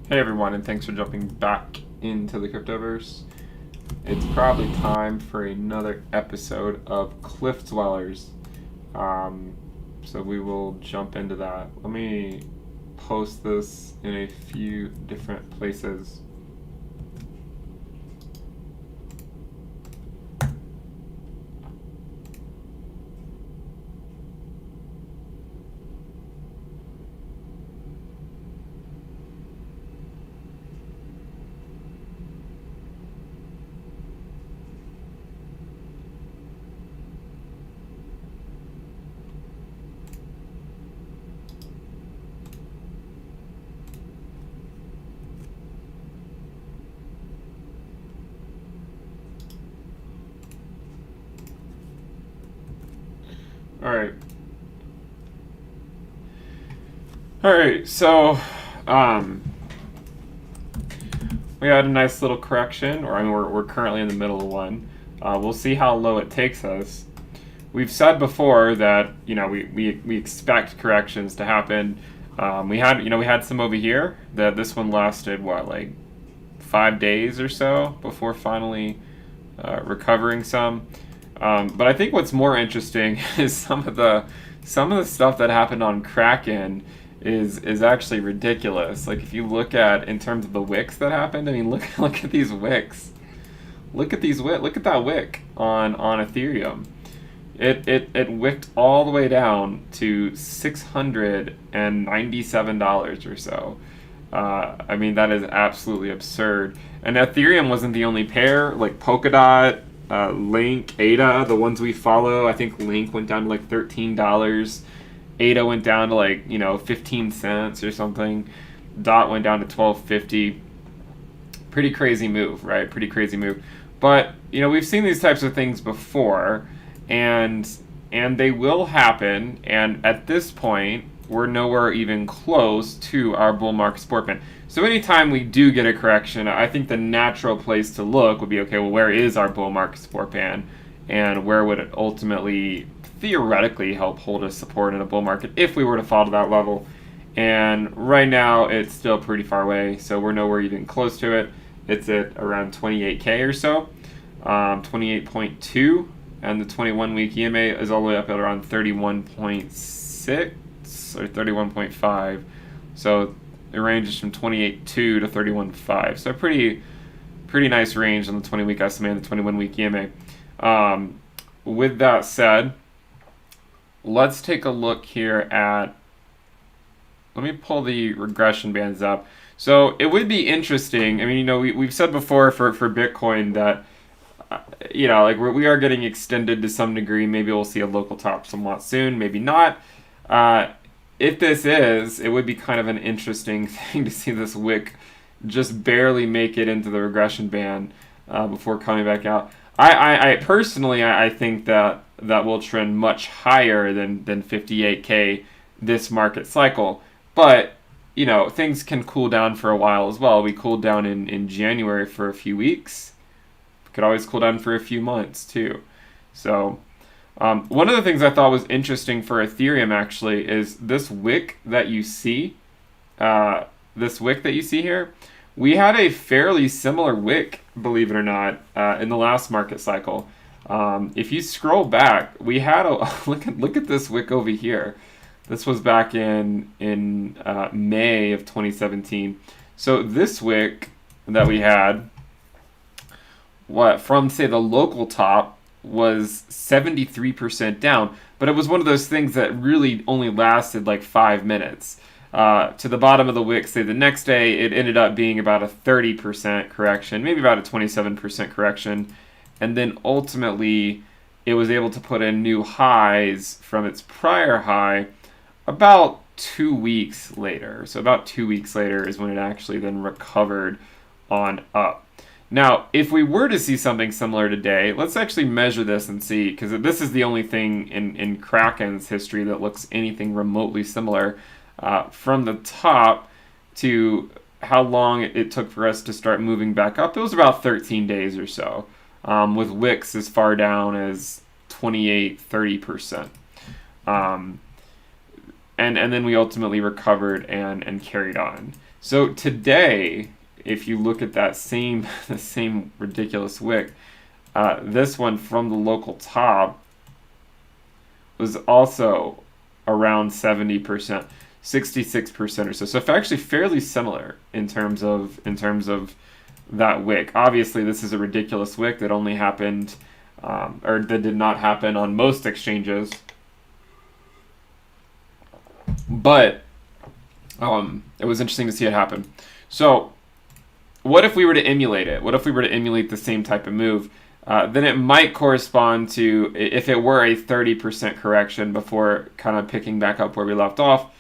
Hey everyone, and thanks for jumping back into the cryptoverse. It's probably time for another episode of Cliff Dwellers. So we will jump into that. Let me post this in a few different places. Alright. Alright, so we had a nice little correction, or I mean we're currently in the middle of one. We'll see how low it takes us. We've said before that we expect corrections to happen. We had some over here. That this one lasted what, like 5 days or so before finally recovering some. But I think what's more interesting is some of the stuff that happened on Kraken is actually ridiculous. Like if you look at in terms of the wicks that happened, I mean look at these wicks. Look at that wick on Ethereum. It wicked all the way down to $697 or so. I mean, that is absolutely absurd. And Ethereum wasn't the only pair. Like Polkadot, Link, ADA, the ones we follow. I think Link went down to like $13. ADA went down to like 15 cents or something. Dot went down to $12.50. Pretty crazy move, right? Pretty crazy move. But we've seen these types of things before, and they will happen. And at this point, we're nowhere even close to our bull market support band. So anytime we do get a correction, I think the natural place to look would be, okay, well, where is our bull market support band, and where would it ultimately, theoretically, help hold us support in a bull market if we were to fall to that level? And right now, it's still pretty far away, so we're nowhere even close to it. It's at around 28K or so, 28.2, and the 21-week EMA is all the way up at around 31.6 or 31.5. So it ranges from 28.2 to 31.5. So pretty nice range on the 20-week SMA and the 21-week EMA. With that said, let's take a look here at. Let me pull the regression bands up. So it would be interesting. I mean, we've said before for Bitcoin that, like we are getting extended to some degree. Maybe we'll see a local top somewhat soon. Maybe not. If this is, it would be kind of an interesting thing to see this wick just barely make it into the regression band before coming back out. I personally, I think that will trend much higher than 58K this market cycle. But things can cool down for a while as well. We cooled down in January for a few weeks. We could always cool down for a few months too. So one of the things I thought was interesting for Ethereum actually is this wick that you see. Here. We had a fairly similar wick, believe it or not, in the last market cycle. If you scroll back, we had a look at this wick over here. This was back in May of 2017. So this wick that we had, from say the local top, was 73% down, but it was one of those things that really only lasted like 5 minutes. To the bottom of the wick, say the next day, it ended up being about a 30% correction, maybe about a 27% correction, and then ultimately it was able to put in new highs from its prior high about 2 weeks later. So about 2 weeks later is when it actually then recovered on up. Now, if we were to see something similar today, let's actually measure this and see, because this is the only thing in Kraken's history that looks anything remotely similar. From the top to how long it took for us to start moving back up, it was about 13 days or so, with wicks as far down as 28-30%. and then we ultimately recovered and carried on. So today, if you look at that same the same ridiculous wick, this one from the local top was also around 70%, 66% or so. So actually fairly similar in terms of that wick. Obviously, this is a ridiculous wick that only happened, or that did not happen on most exchanges. But it was interesting to see it happen. So what if we were to emulate it? What if we were to emulate the same type of move? Then it might correspond to, if it were a 30% correction before kind of picking back up where we left off,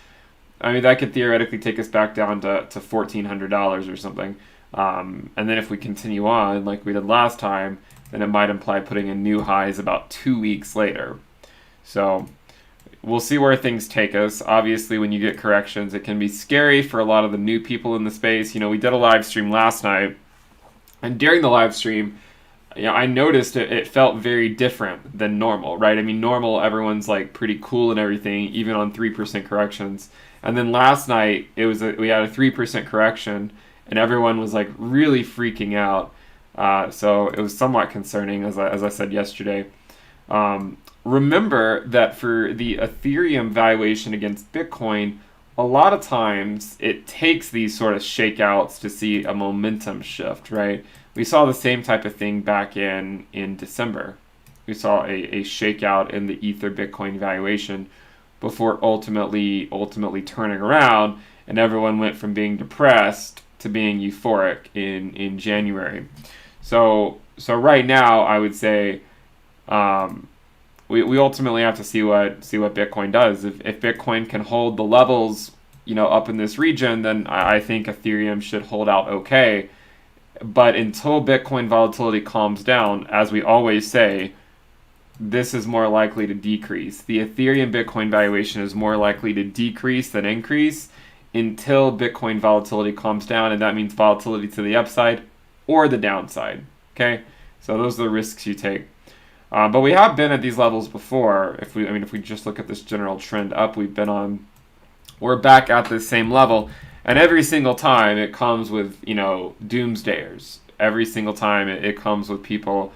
I mean, that could theoretically take us back down to $1,400 or something. And then if we continue on like we did last time, then it might imply putting in new highs about 2 weeks later. So we'll see where things take us. Obviously, when you get corrections, it can be scary for a lot of the new people in the space. You know, we did a live stream last night, and during the live stream, I noticed it felt very different than normal, right? I mean, normal, everyone's like pretty cool and everything, even on 3% corrections. And then last night, we had a 3% correction, and everyone was like really freaking out. So it was somewhat concerning, as I said yesterday. Remember that for the Ethereum valuation against Bitcoin, a lot of times it takes these sort of shakeouts to see a momentum shift, right? We saw the same type of thing back in December. We saw a shakeout in the Ether Bitcoin valuation before ultimately turning around, and everyone went from being depressed to being euphoric in January. So right now, I would say we ultimately have to see what Bitcoin does. If Bitcoin can hold the levels, up in this region, then I think Ethereum should hold out okay. But until Bitcoin volatility calms down, as we always say, this is more likely to decrease. The Ethereum Bitcoin valuation is more likely to decrease than increase until Bitcoin volatility calms down, and that means volatility to the upside or the downside. Okay, so those are the risks you take. But we have been at these levels before. If we just look at this general trend up we've been on, we're back at the same level. And every single time it comes with, doomsdayers. Every single time it comes with people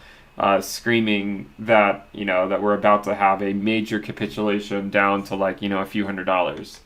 screaming that, that we're about to have a major capitulation down to a few $100s.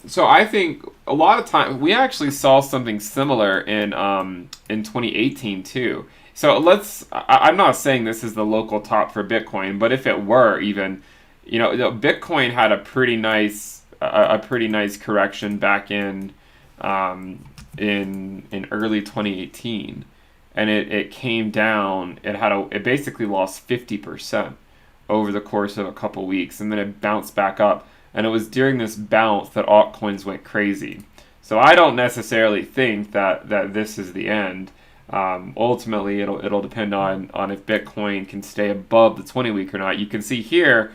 So I think a lot of time we actually saw something similar in 2018 too. So I'm not saying this is the local top for Bitcoin, but if it were even, Bitcoin had a pretty nice correction back in early 2018, and it came down. It basically lost 50% over the course of a couple weeks, and then it bounced back up. And it was during this bounce that altcoins went crazy. So I don't necessarily think that this is the end. Ultimately, it'll depend on if Bitcoin can stay above the 20-week or not. You can see here,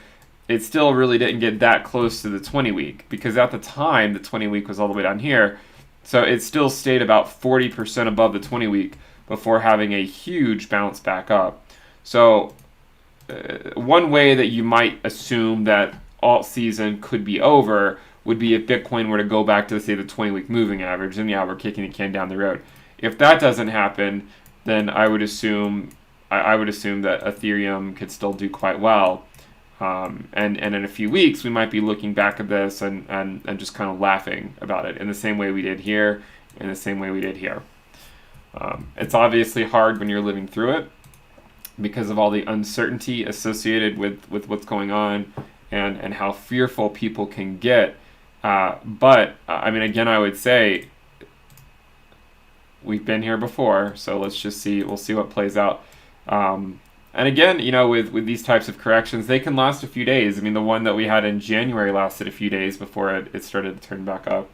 it still really didn't get that close to the 20-week because at the time, the 20-week was all the way down here. So it still stayed about 40% above the 20-week before having a huge bounce back up. So one way that you might assume that alt season could be over would be if Bitcoin were to go back to, say, the 20-week moving average, and we're kicking the can down the road. If that doesn't happen, then I would assume that Ethereum could still do quite well, and in a few weeks we might be looking back at this and just kind of laughing about it in the same way we did here, in the same way we did here. It's obviously hard when you're living through it because of all the uncertainty associated with what's going on. And how fearful people can get. But again, I would say we've been here before, so we'll see what plays out. And again, with these types of corrections, they can last a few days. The one that we had in January lasted a few days before it started to turn back up.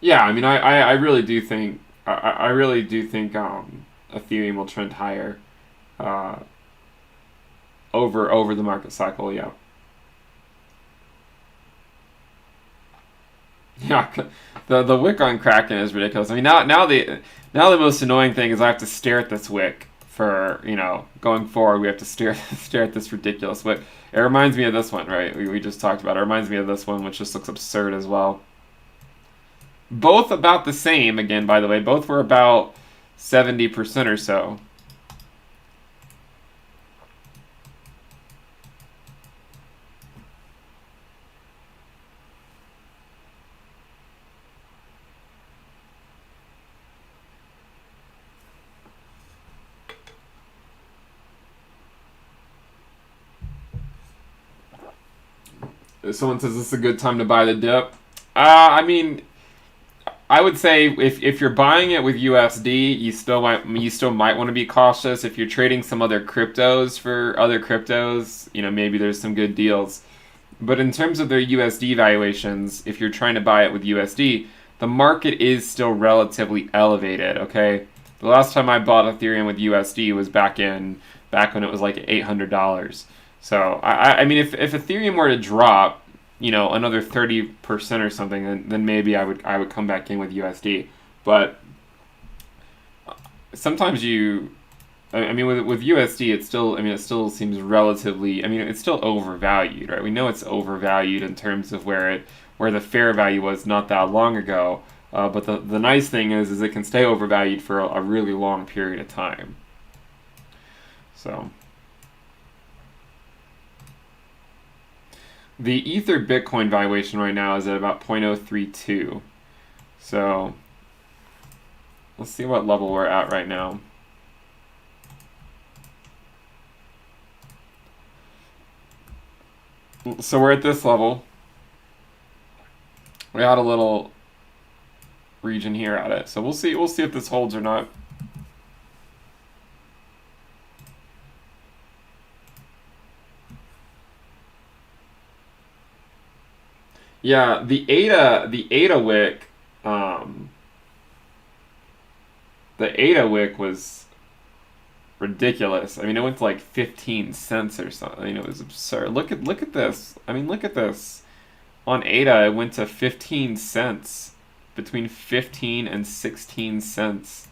Yeah, I mean, I really do think I really do think Ethereum will trend higher uh, over the market cycle. Yeah, yeah. The wick on Kraken is ridiculous. I mean, now the most annoying thing is I have to stare at this wick for going forward. We have to stare at this ridiculous wick. It reminds me of this one, right? We just talked about. It reminds me of this one, which just looks absurd as well. Both about the same, again, by the way. Both were about 70% or so. Someone says this is a good time to buy the dip. I mean, I would say if you're buying it with USD, you still might want to be cautious. If you're trading some other cryptos for other cryptos, maybe there's some good deals. But in terms of their USD valuations, if you're trying to buy it with USD, the market is still relatively elevated. Okay, the last time I bought Ethereum with USD was back when it was like $800. So I mean, if Ethereum were to drop, another 30% or something, then maybe I would come back in with USD. But sometimes I mean, with USD, it still seems relatively. I mean, it's still overvalued, right? We know it's overvalued in terms of where the fair value was not that long ago. But the nice thing is it can stay overvalued for a really long period of time. So the Ether Bitcoin valuation right now is at about 0.032. So let's see what level we're at right now. So we're at this level. We had a little region here at it. So we'll see if this holds or not. Yeah, the ADA wick was ridiculous. I mean, it went to like 15 cents or something. I mean, it was absurd. Look at this. I mean, look at this. On ADA, it went to 15 cents, between 15 and 16 cents.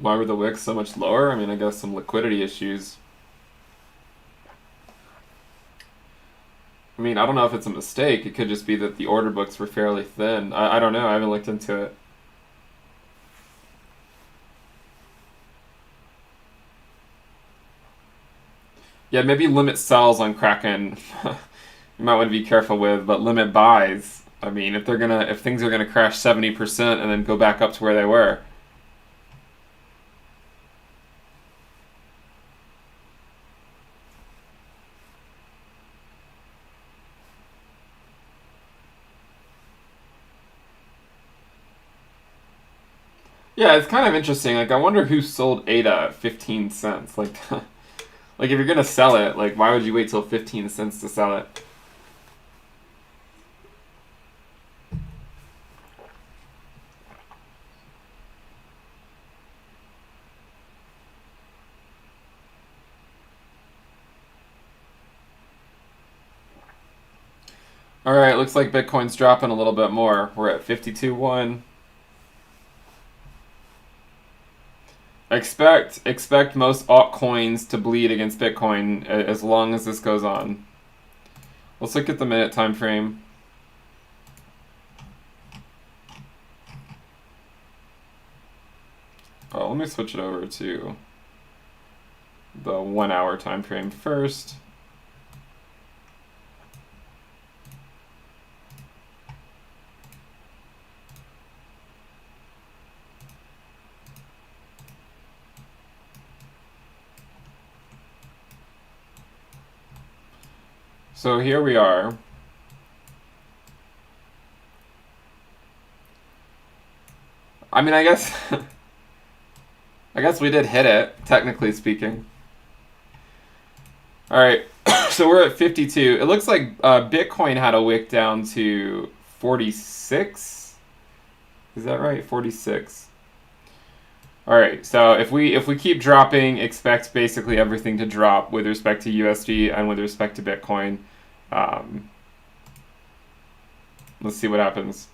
Why were the wicks so much lower? I mean, I guess some liquidity issues. I mean, I don't know if it's a mistake. It could just be that the order books were fairly thin. I don't know. I haven't looked into it. Yeah, maybe limit sells on Kraken. You might want to be careful with, but limit buys. I mean, if things are gonna crash 70% and then go back up to where they were. Yeah, it's kind of interesting. Like, I wonder who sold ADA at 15 cents. Like, like if you're gonna sell it, like, why would you wait till 15 cents to sell it? All right, looks like Bitcoin's dropping a little bit more. We're at 52.1. Expect most altcoins to bleed against Bitcoin as long as this goes on. Let's look at the minute time frame. Oh, let me switch it over to the 1 hour time frame first. So here we are. I mean, I guess I guess we did hit it, technically speaking. All right, so we're at 52. It looks like Bitcoin had a wick down to 46. Is that right? 46. All right, so if we keep dropping, expect basically everything to drop with respect to USD and with respect to Bitcoin. Let's see what happens.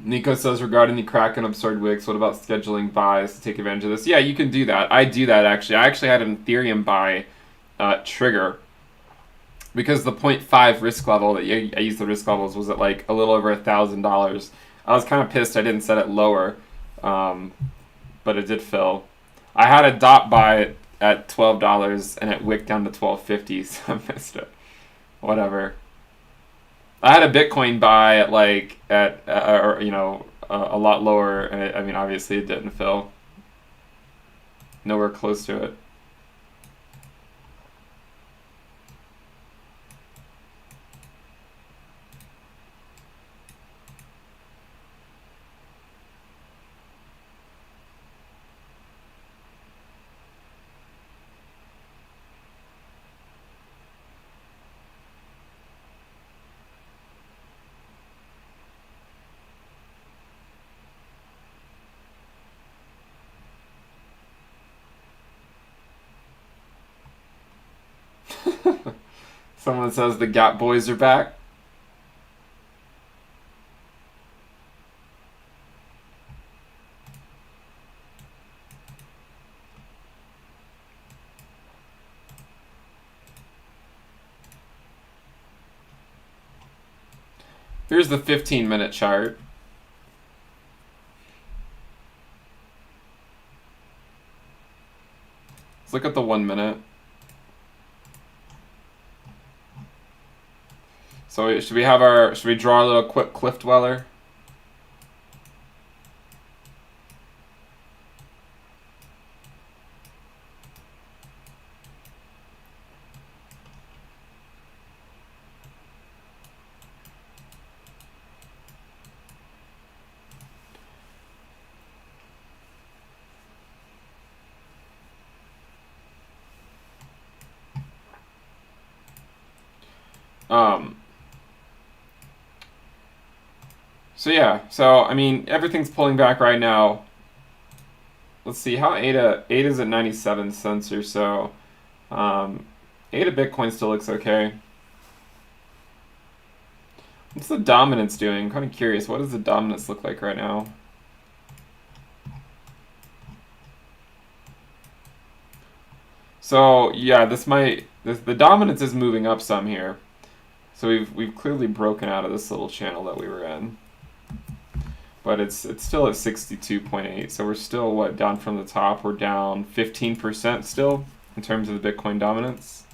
Nico says, regarding the Kraken absurd wicks, what about scheduling buys to take advantage of this? Yeah, you can do that. I do that, actually. I actually had an Ethereum buy trigger because the 0.5 risk level that I used the risk levels was at like a little over $1,000. I was kind of pissed I didn't set it lower, but it did fill. I had a dot buy at $12 and it wicked down to $12.50, so I missed it. Whatever. I had a Bitcoin buy at like or you know a lot lower, and I mean obviously it didn't fill. Nowhere close to it. Someone says the Gap Boys are back. Here's the 15-minute chart. Let's look at the 1 minute. So should we draw a little quick cliff dweller? So yeah, so I mean everything's pulling back right now. Let's see how ADA is at 97 cents or so. ADA Bitcoin still looks okay. What's the dominance doing? I'm kind of curious. What does the dominance look like right now? So yeah, the dominance is moving up some here. So we've clearly broken out of this little channel that we were in. But it's still at 62.8, so we're still, what, down from the top? We're down 15% still in terms of the Bitcoin dominance.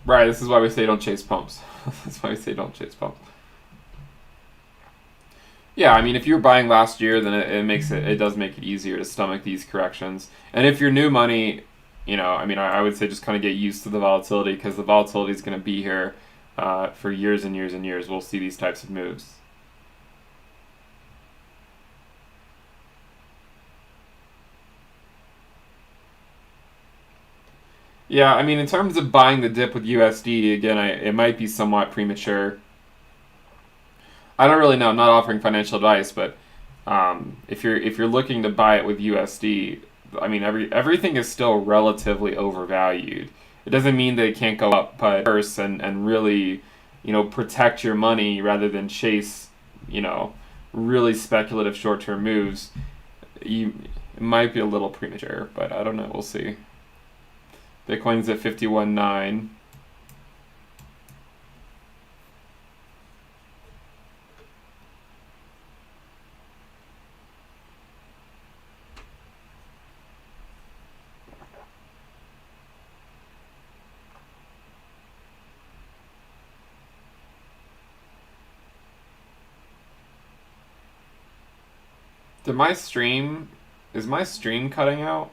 Right, this is why we say don't chase pumps. That's why we say don't chase pumps. Yeah, I mean, if you were buying last year, then it does make it easier to stomach these corrections. And if you're new money, you know, I mean, I would say just kind of get used to the volatility, because the volatility is going to be here for years and years and years. We'll see these types of moves. Yeah, I mean, in terms of buying the dip with USD, again, it might be somewhat premature. I don't really know. I'm not offering financial advice, but if you're looking to buy it with USD, I mean, everything is still relatively overvalued. It doesn't mean that it can't go up, but first and really protect your money rather than chase, really speculative short-term moves, it might be a little premature, but I don't know. We'll see. Bitcoin's at 51.9. Is my stream cutting out?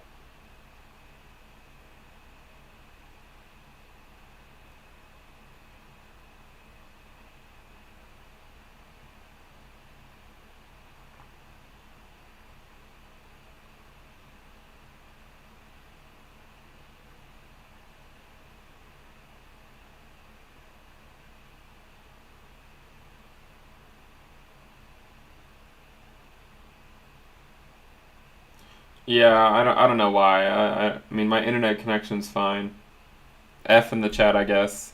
Yeah, I don't know why. I mean, my internet connection's fine. F in the chat, I guess.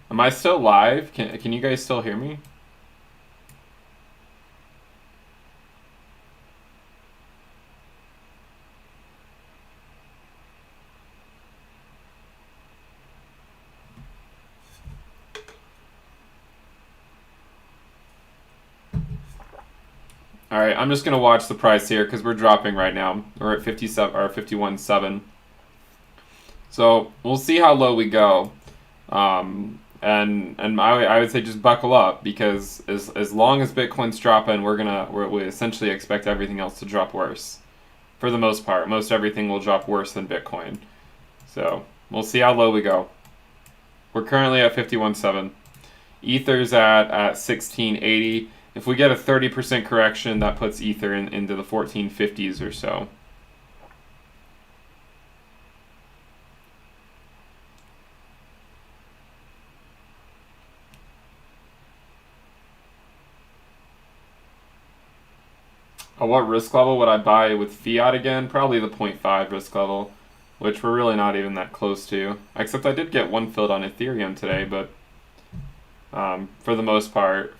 Am I still live? Can you guys still hear me? All right, I'm just gonna watch the price here because we're dropping right now. We're at 57 or 51.7. So we'll see how low we go. And I would say just buckle up, because as long as Bitcoin's dropping, we essentially expect everything else to drop worse. For the most part, most everything will drop worse than Bitcoin. So we'll see how low we go. We're currently at 51.7. Ether's at 1680. If we get a 30% correction, that puts Ether into the 1450s or so. What risk level would I buy with fiat again? Probably the 0.5 risk level, which we're really not even that close to. Except I did get one filled on Ethereum today, but for the most part,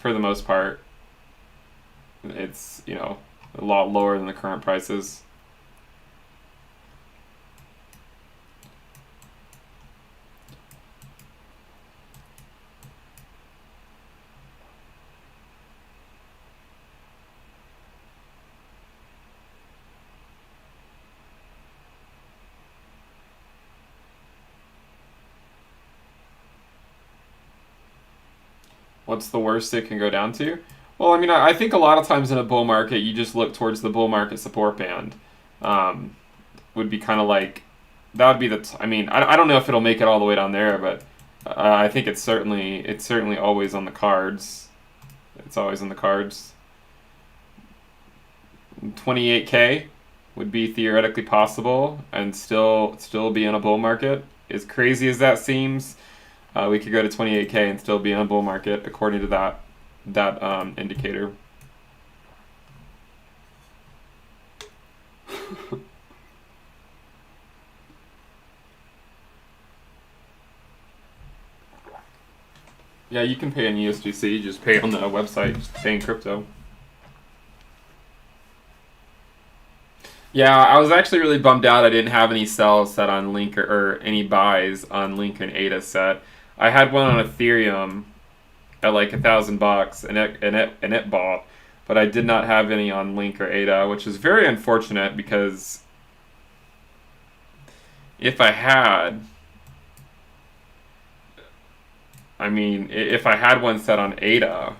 it's a lot lower than the current prices. What's the worst it can go down to? Well, I mean, I think a lot of times in a bull market, you just look towards the bull market support band. Would be kind of like, that would be I mean, I don't know if it'll make it all the way down there, but I think it's certainly always on the cards. It's always on the cards. 28K would be theoretically possible and still be in a bull market. As crazy as that seems, we could go to 28K and still be in a bull market according to that indicator. Yeah, you can pay in USDC. Just pay on the website. Just pay in crypto. Yeah, I was actually really bummed out I didn't have any sells set on Link or any buys on Link and ADA set. I had one on Ethereum at like $1,000 and it bought, but I did not have any on Link or ADA, which is very unfortunate, because if I had, I mean, if I had one set on ADA,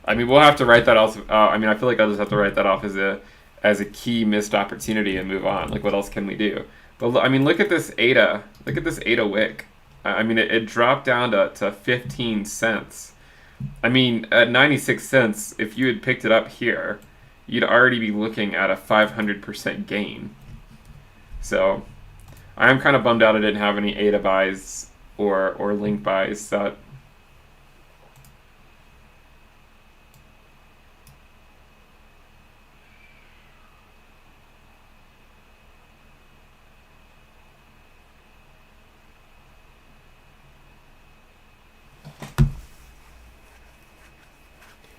I mean, we'll have to write that off. I mean, I feel like I'll just have to write that off as a key missed opportunity and move on. Like, what else can we do? But I mean, look at this ADA. Look at this ADA wick. I mean, it dropped down to 15 cents. I mean, at 96 cents, if you had picked it up here, you'd already be looking at a 500% gain. So I am kind of bummed out I didn't have any ADA buys or link buys set.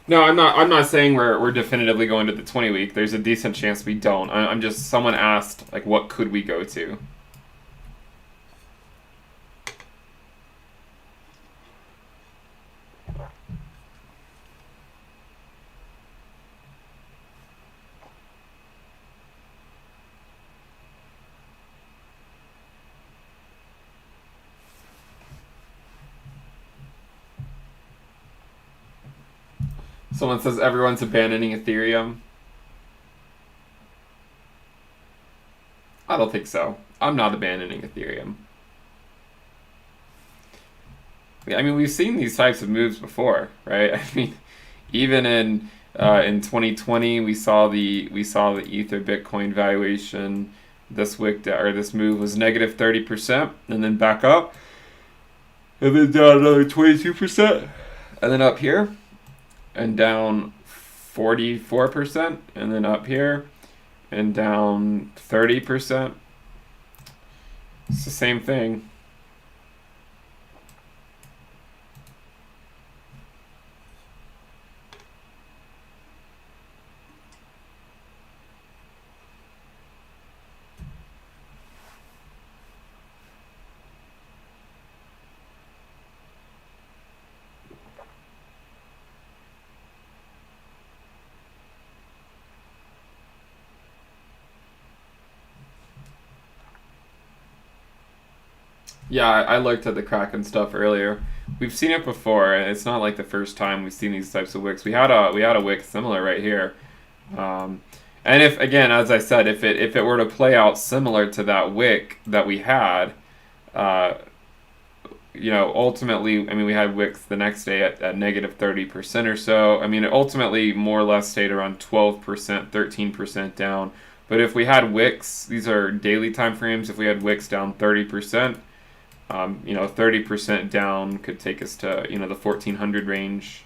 No, I'm not saying we're definitively going to the 20-week. There's a decent chance we don't. I'm just, someone asked like, what could we go to? Someone says everyone's abandoning Ethereum. I don't think so. I'm not abandoning Ethereum. I mean, we've seen these types of moves before, right? I mean, even in 2020, we saw the Ether Bitcoin valuation. This wick or this move was negative 30%, and then back up, and then down another 22%, and then up here, and down 44%, and then up here, and down 30%. It's the same thing. Yeah, I looked at the Kraken stuff earlier. We've seen it before, and it's not like the first time we've seen these types of wicks. We had a wick similar right here, and if, again, as I said, if it were to play out similar to that wick that we had, uh, ultimately, I mean, we had wicks the next day at negative 30% or so. I mean, it ultimately more or less stayed around 12%, 13% down. But if we had wicks, these are daily time frames. If we had wicks down 30%. 30% down could take us to, the 1400 range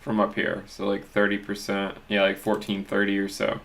from up here. So like 30%, yeah, like 1430 or so.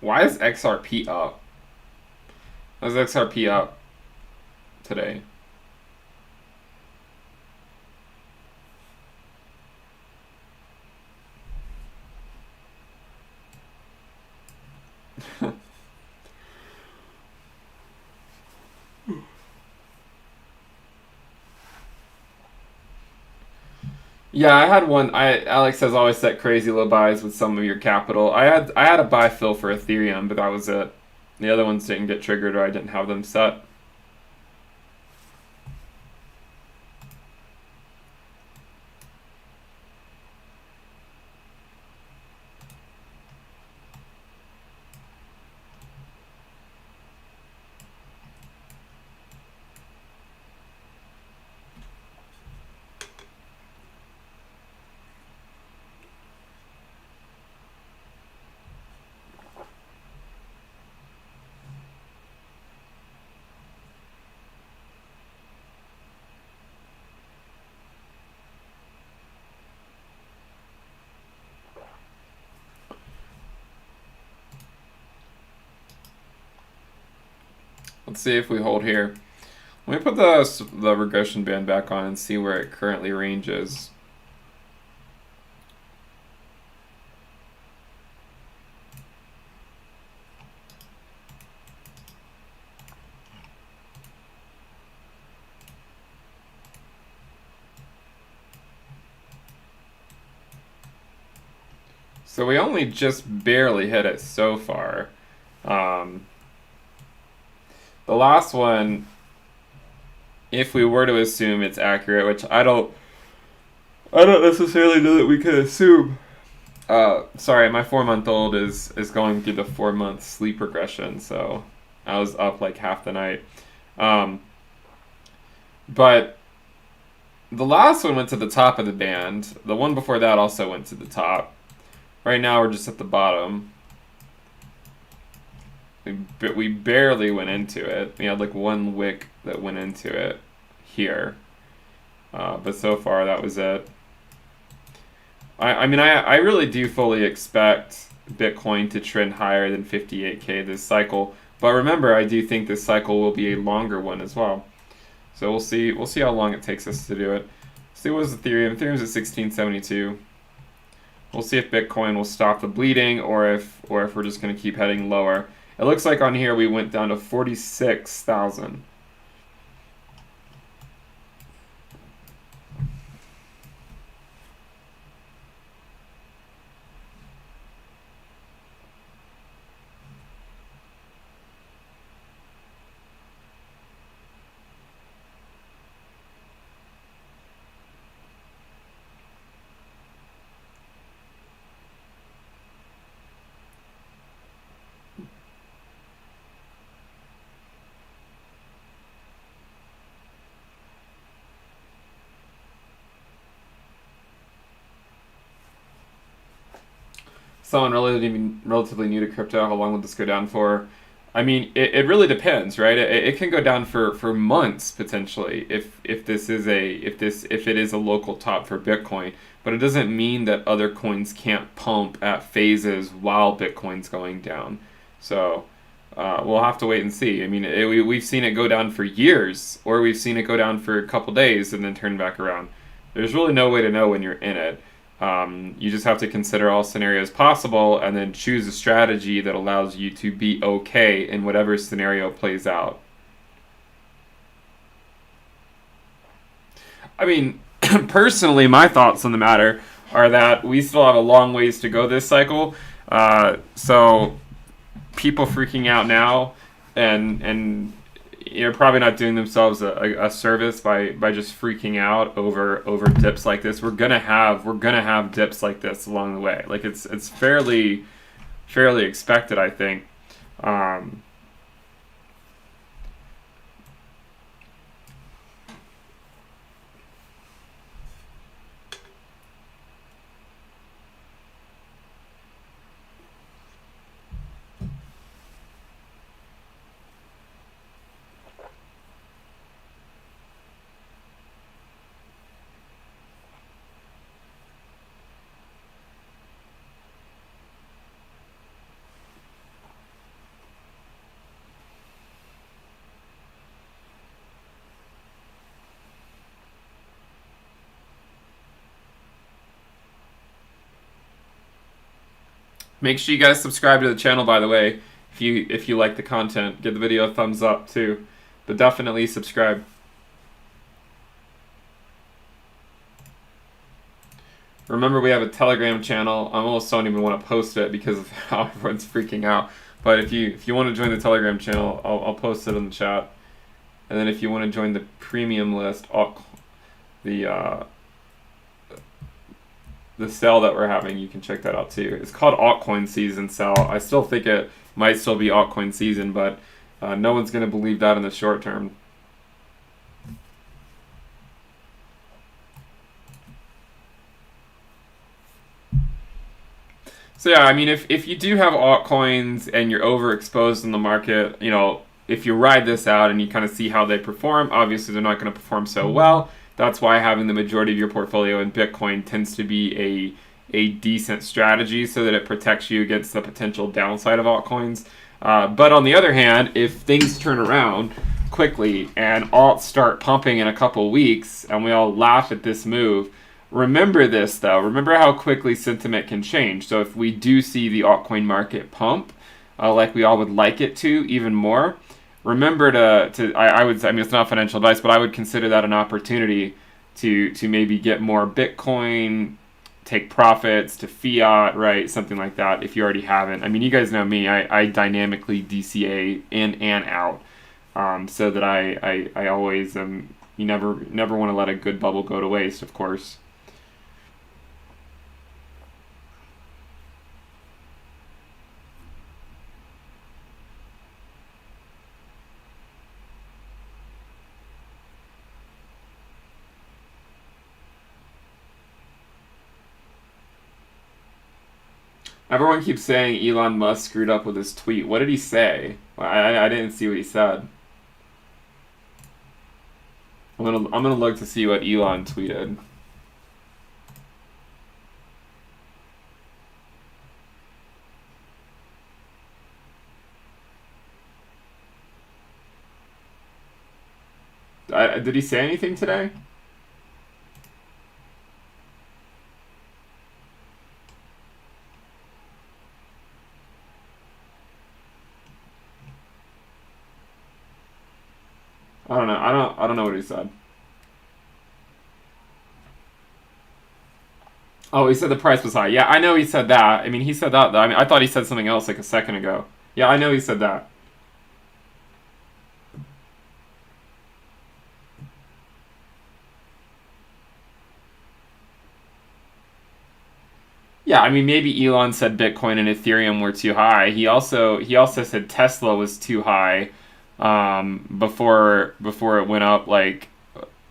Why is XRP up? Why is XRP up today? Yeah, I had one. Alex has always set crazy low buys with some of your capital. I had a buy fill for Ethereum, but that was it. The other ones didn't get triggered, or I didn't have them set. Let's see if we hold here. Let me put the regression band back on and see where it currently ranges. So we only just barely hit it so far. The last one, if we were to assume it's accurate, which I don't necessarily know that we could assume. Sorry, my 4-month-old is going through the 4-month sleep regression, so I was up like half the night. But the last one went to the top of the band. The one before that also went to the top. Right now we're just at the bottom. We barely went into it. We had like one wick that went into it here. But so far that was it. I mean, I really do fully expect Bitcoin to trend higher than 58K this cycle. But remember, I do think this cycle will be a longer one as well. So we'll see. We'll see how long it takes us to do it. See what is Ethereum. Ethereum's at 1672. We'll see if Bitcoin will stop the bleeding, or if we're just going to keep heading lower. It looks like on here we went down to 46,000. Someone relatively new to crypto, how long will this go down for? I mean, it really depends, right? It can go down for months potentially if it is a local top for Bitcoin, but it doesn't mean that other coins can't pump at phases while Bitcoin's going down. So we'll have to wait and see. I mean, we've seen it go down for years, or we've seen it go down for a couple days and then turn back around. There's really no way to know when you're in it. You just have to consider all scenarios possible and then choose a strategy that allows you to be okay in whatever scenario plays out. I mean, personally, my thoughts on the matter are that we still have a long ways to go this cycle. So people freaking out now and you're probably not doing themselves a service by just freaking out over dips like this. We're gonna have dips like this along the way. Like it's fairly expected, I think. Make sure you guys subscribe to the channel, by the way, if you like the content. Give the video a thumbs up too, but definitely subscribe. Remember, we have a Telegram channel. I almost don't even want to post it because of how everyone's freaking out. But if you want to join the Telegram channel, I'll post it in the chat. And then if you want to join the premium list, the sale that we're having, you can check that out too. It's called Altcoin Season Sale. I still think it might still be Altcoin Season, but no one's going to believe that in the short term. So yeah, I mean, if you do have altcoins and you're overexposed in the market, you know, if you ride this out and you kind of see how they perform, obviously they're not going to perform so well. That's why having the majority of your portfolio in Bitcoin tends to be a decent strategy, so that it protects you against the potential downside of altcoins. But on the other hand, if things turn around quickly and alts start pumping in a couple weeks and we all laugh at this move, remember this though. Remember how quickly sentiment can change. So if we do see the altcoin market pump, like we all would like it to, even more, remember I mean, it's not financial advice, but I would consider that an opportunity to maybe get more Bitcoin take profits to fiat, right? Something like that. If you already haven't, I mean, you guys know me. I dynamically DCA in and out, so that I always you never want to let a good bubble go to waste, of course. Everyone keeps saying Elon Musk screwed up with his tweet. What did he say? I didn't see what he said. I'm gonna look to see what Elon tweeted. Did he say anything today? I don't know. I don't know what he said. Oh, he said the price was high. Yeah, I know he said that. I mean, he said that though. I mean, I thought he said something else like a second ago. Yeah, I know he said that. Yeah, I mean, maybe Elon said Bitcoin and Ethereum were too high. He also said Tesla was too high, before it went up like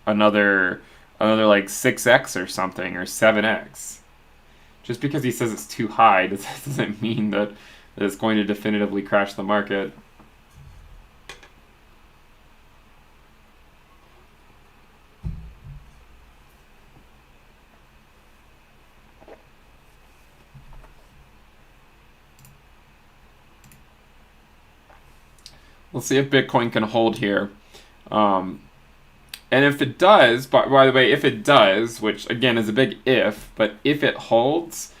another like 6x or something, or 7x. Just because he says it's too high doesn't mean that it's going to definitively crash the market. Let's see if Bitcoin can hold here. And if it does, by the way, if it does, which again is a big if, but if it holds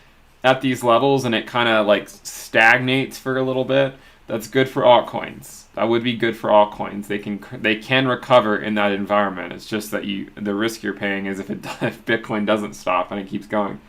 at these levels and it kind of like stagnates for a little bit, that's good for altcoins. That would be good for altcoins. They can recover in that environment. It's just that the risk you're paying is if Bitcoin doesn't stop and it keeps going.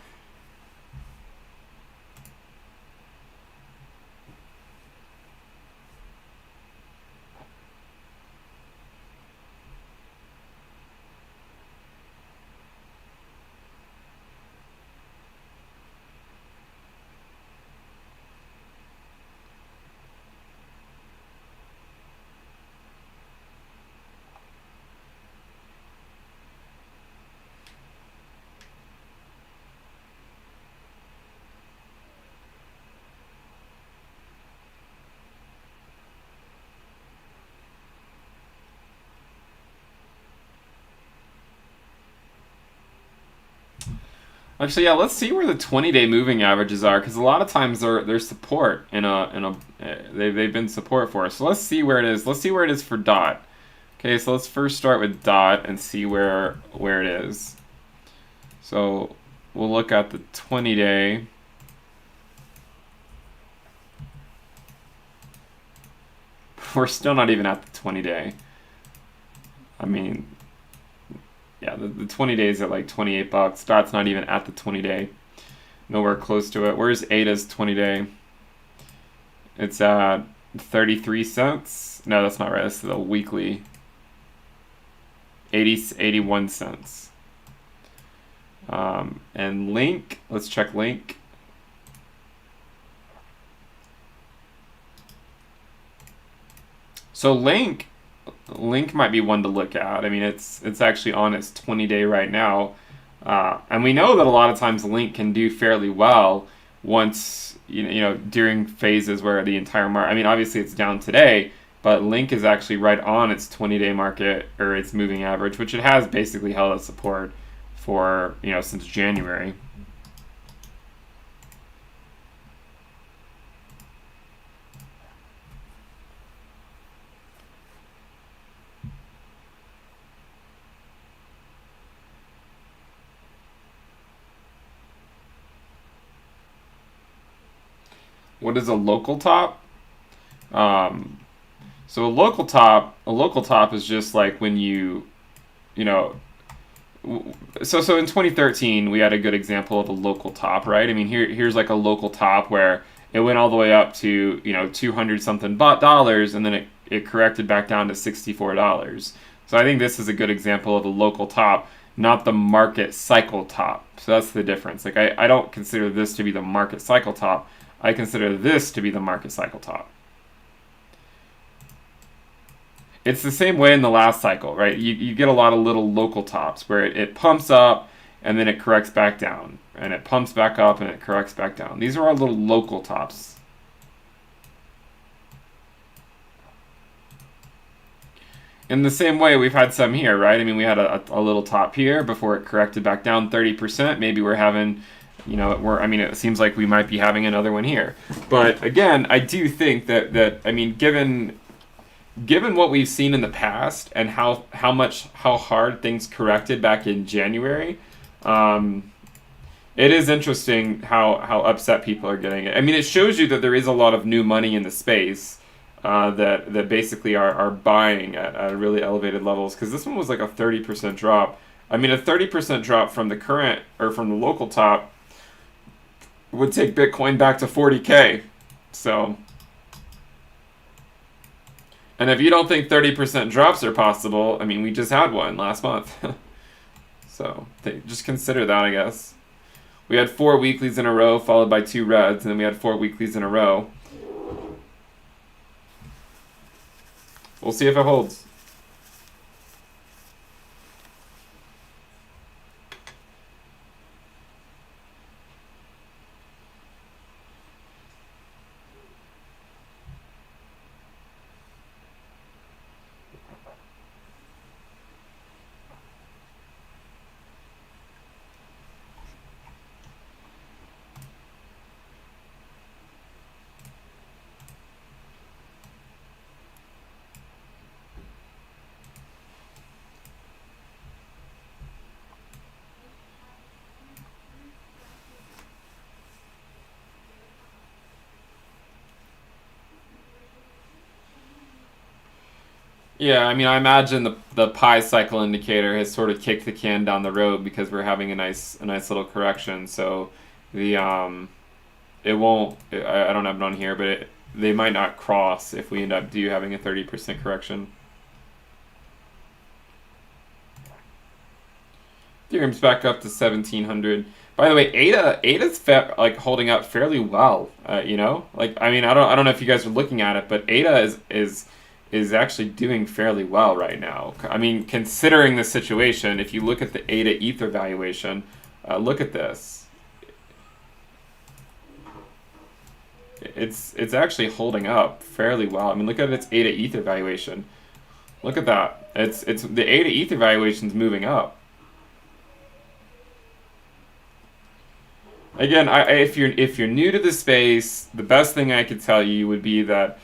Actually, yeah, let's see where the 20-day moving averages are, because a lot of times they're support they've been support for us. So let's see where it is. Let's see where it is for DOT. Okay, so let's first start with DOT and see where it is. So we'll look at the 20-day. We're still not even at the 20-day. I mean, yeah, the 20 days at like 28 bucks. Dot's not even at the 20-day. Nowhere close to it. Where's ADA's 20-day? It's at 33 cents. No, that's not right. That's the weekly. 81 cents. And Link, let's check Link. So Link might be one to look at. I mean, it's actually on its 20-day right now, and we know that a lot of times Link can do fairly well once during phases where the entire market. I mean, obviously it's down today, but Link is actually right on its 20-day market or its moving average, which it has basically held as support for since January. What is a local top? So a local top is just like when So in 2013 we had a good example of a local top, right? I mean, here's like a local top where it went all the way up to 200 something dollars, and then it corrected back down to $64. So I think this is a good example of a local top, not the market cycle top. So that's the difference. Like I don't consider this to be the market cycle top. I consider this to be the market cycle top. It's the same way in the last cycle, right? You get a lot of little local tops where it pumps up and then it corrects back down. And it pumps back up and it corrects back down. These are all little local tops. In the same way, we've had some here, right? I mean, we had a little top here before it corrected back down 30%. Maybe we're having, it seems like we might be having another one here. But again, I do think that I mean, given what we've seen in the past and how hard things corrected back in January, it is interesting how upset people are getting. I mean, it shows you that there is a lot of new money in the space that basically are buying at really elevated levels, because this one was like a 30% drop. I mean, a 30% drop from the current or from the local top would take Bitcoin back to 40K. So, and if you don't think 30% drops are possible, I mean, we just had one last month. So just consider that, I guess. We had 4 weeklies in a row, followed by 2 reds, and then we had 4 weeklies in a row. We'll see if it holds. Yeah, I mean, I imagine the pi cycle indicator has sort of kicked the can down the road because we're having a nice little correction. So the it won't. I don't have it on here, but they might not cross if we end up having a 30% correction. Ethereum's back up to 1700. By the way, ADA's like holding up fairly well. Like, I mean, I don't know if you guys are looking at it, but ADA is actually doing fairly well right now. I mean, considering the situation, if you look at the ADA Ether valuation, look at this. It's actually holding up fairly well. I mean, look at its ADA Ether valuation. Look at that. It's the ADA Ether valuation's moving up. Again, if you're new to the space, the best thing I could tell you would be that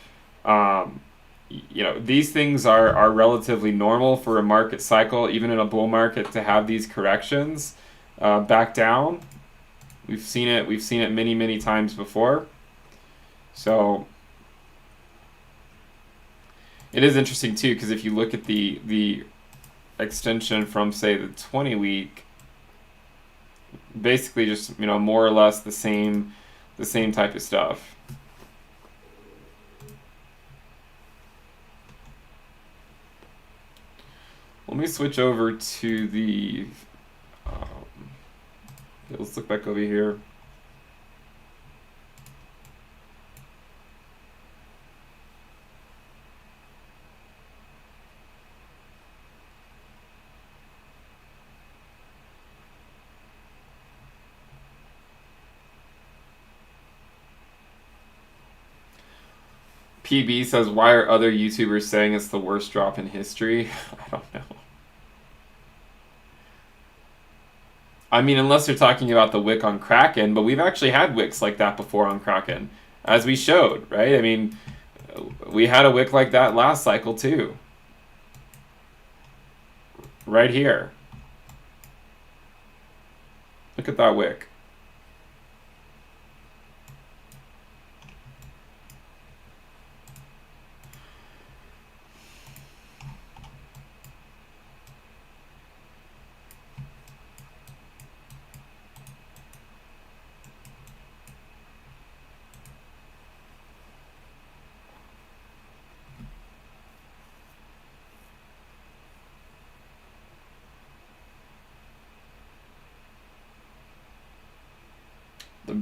these things are relatively normal for a market cycle, even in a bull market, to have these corrections back down. We've seen it many times before. So it is interesting too, because if you look at the extension from, say, the 20-week, basically just more or less the same type of stuff. Let me switch over to the let's look back over here. PB says, why are other YouTubers saying it's the worst drop in history? I don't know. I mean, unless you're talking about the wick on Kraken, but we've actually had wicks like that before on Kraken, as we showed, right? I mean, we had a wick like that last cycle too. Right here. Look at that wick.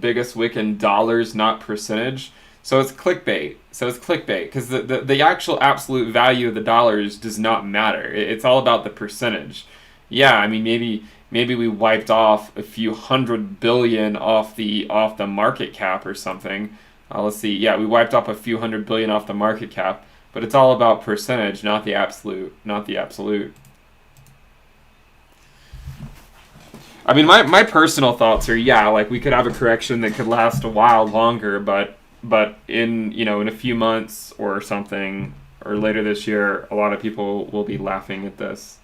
biggest wick in dollars, not percentage. So it's clickbait. Because the actual absolute value of the dollars does not matter. It's all about the percentage. Yeah, I mean maybe we wiped off a few $100 billion off the market cap or something. Let's see. Yeah, we wiped off a few $100 billion off the market cap, but it's all about percentage, not the absolute. I mean, my personal thoughts are, yeah, like we could have a correction that could last a while longer, but in in a few months or something, or later this year, a lot of people will be laughing at this.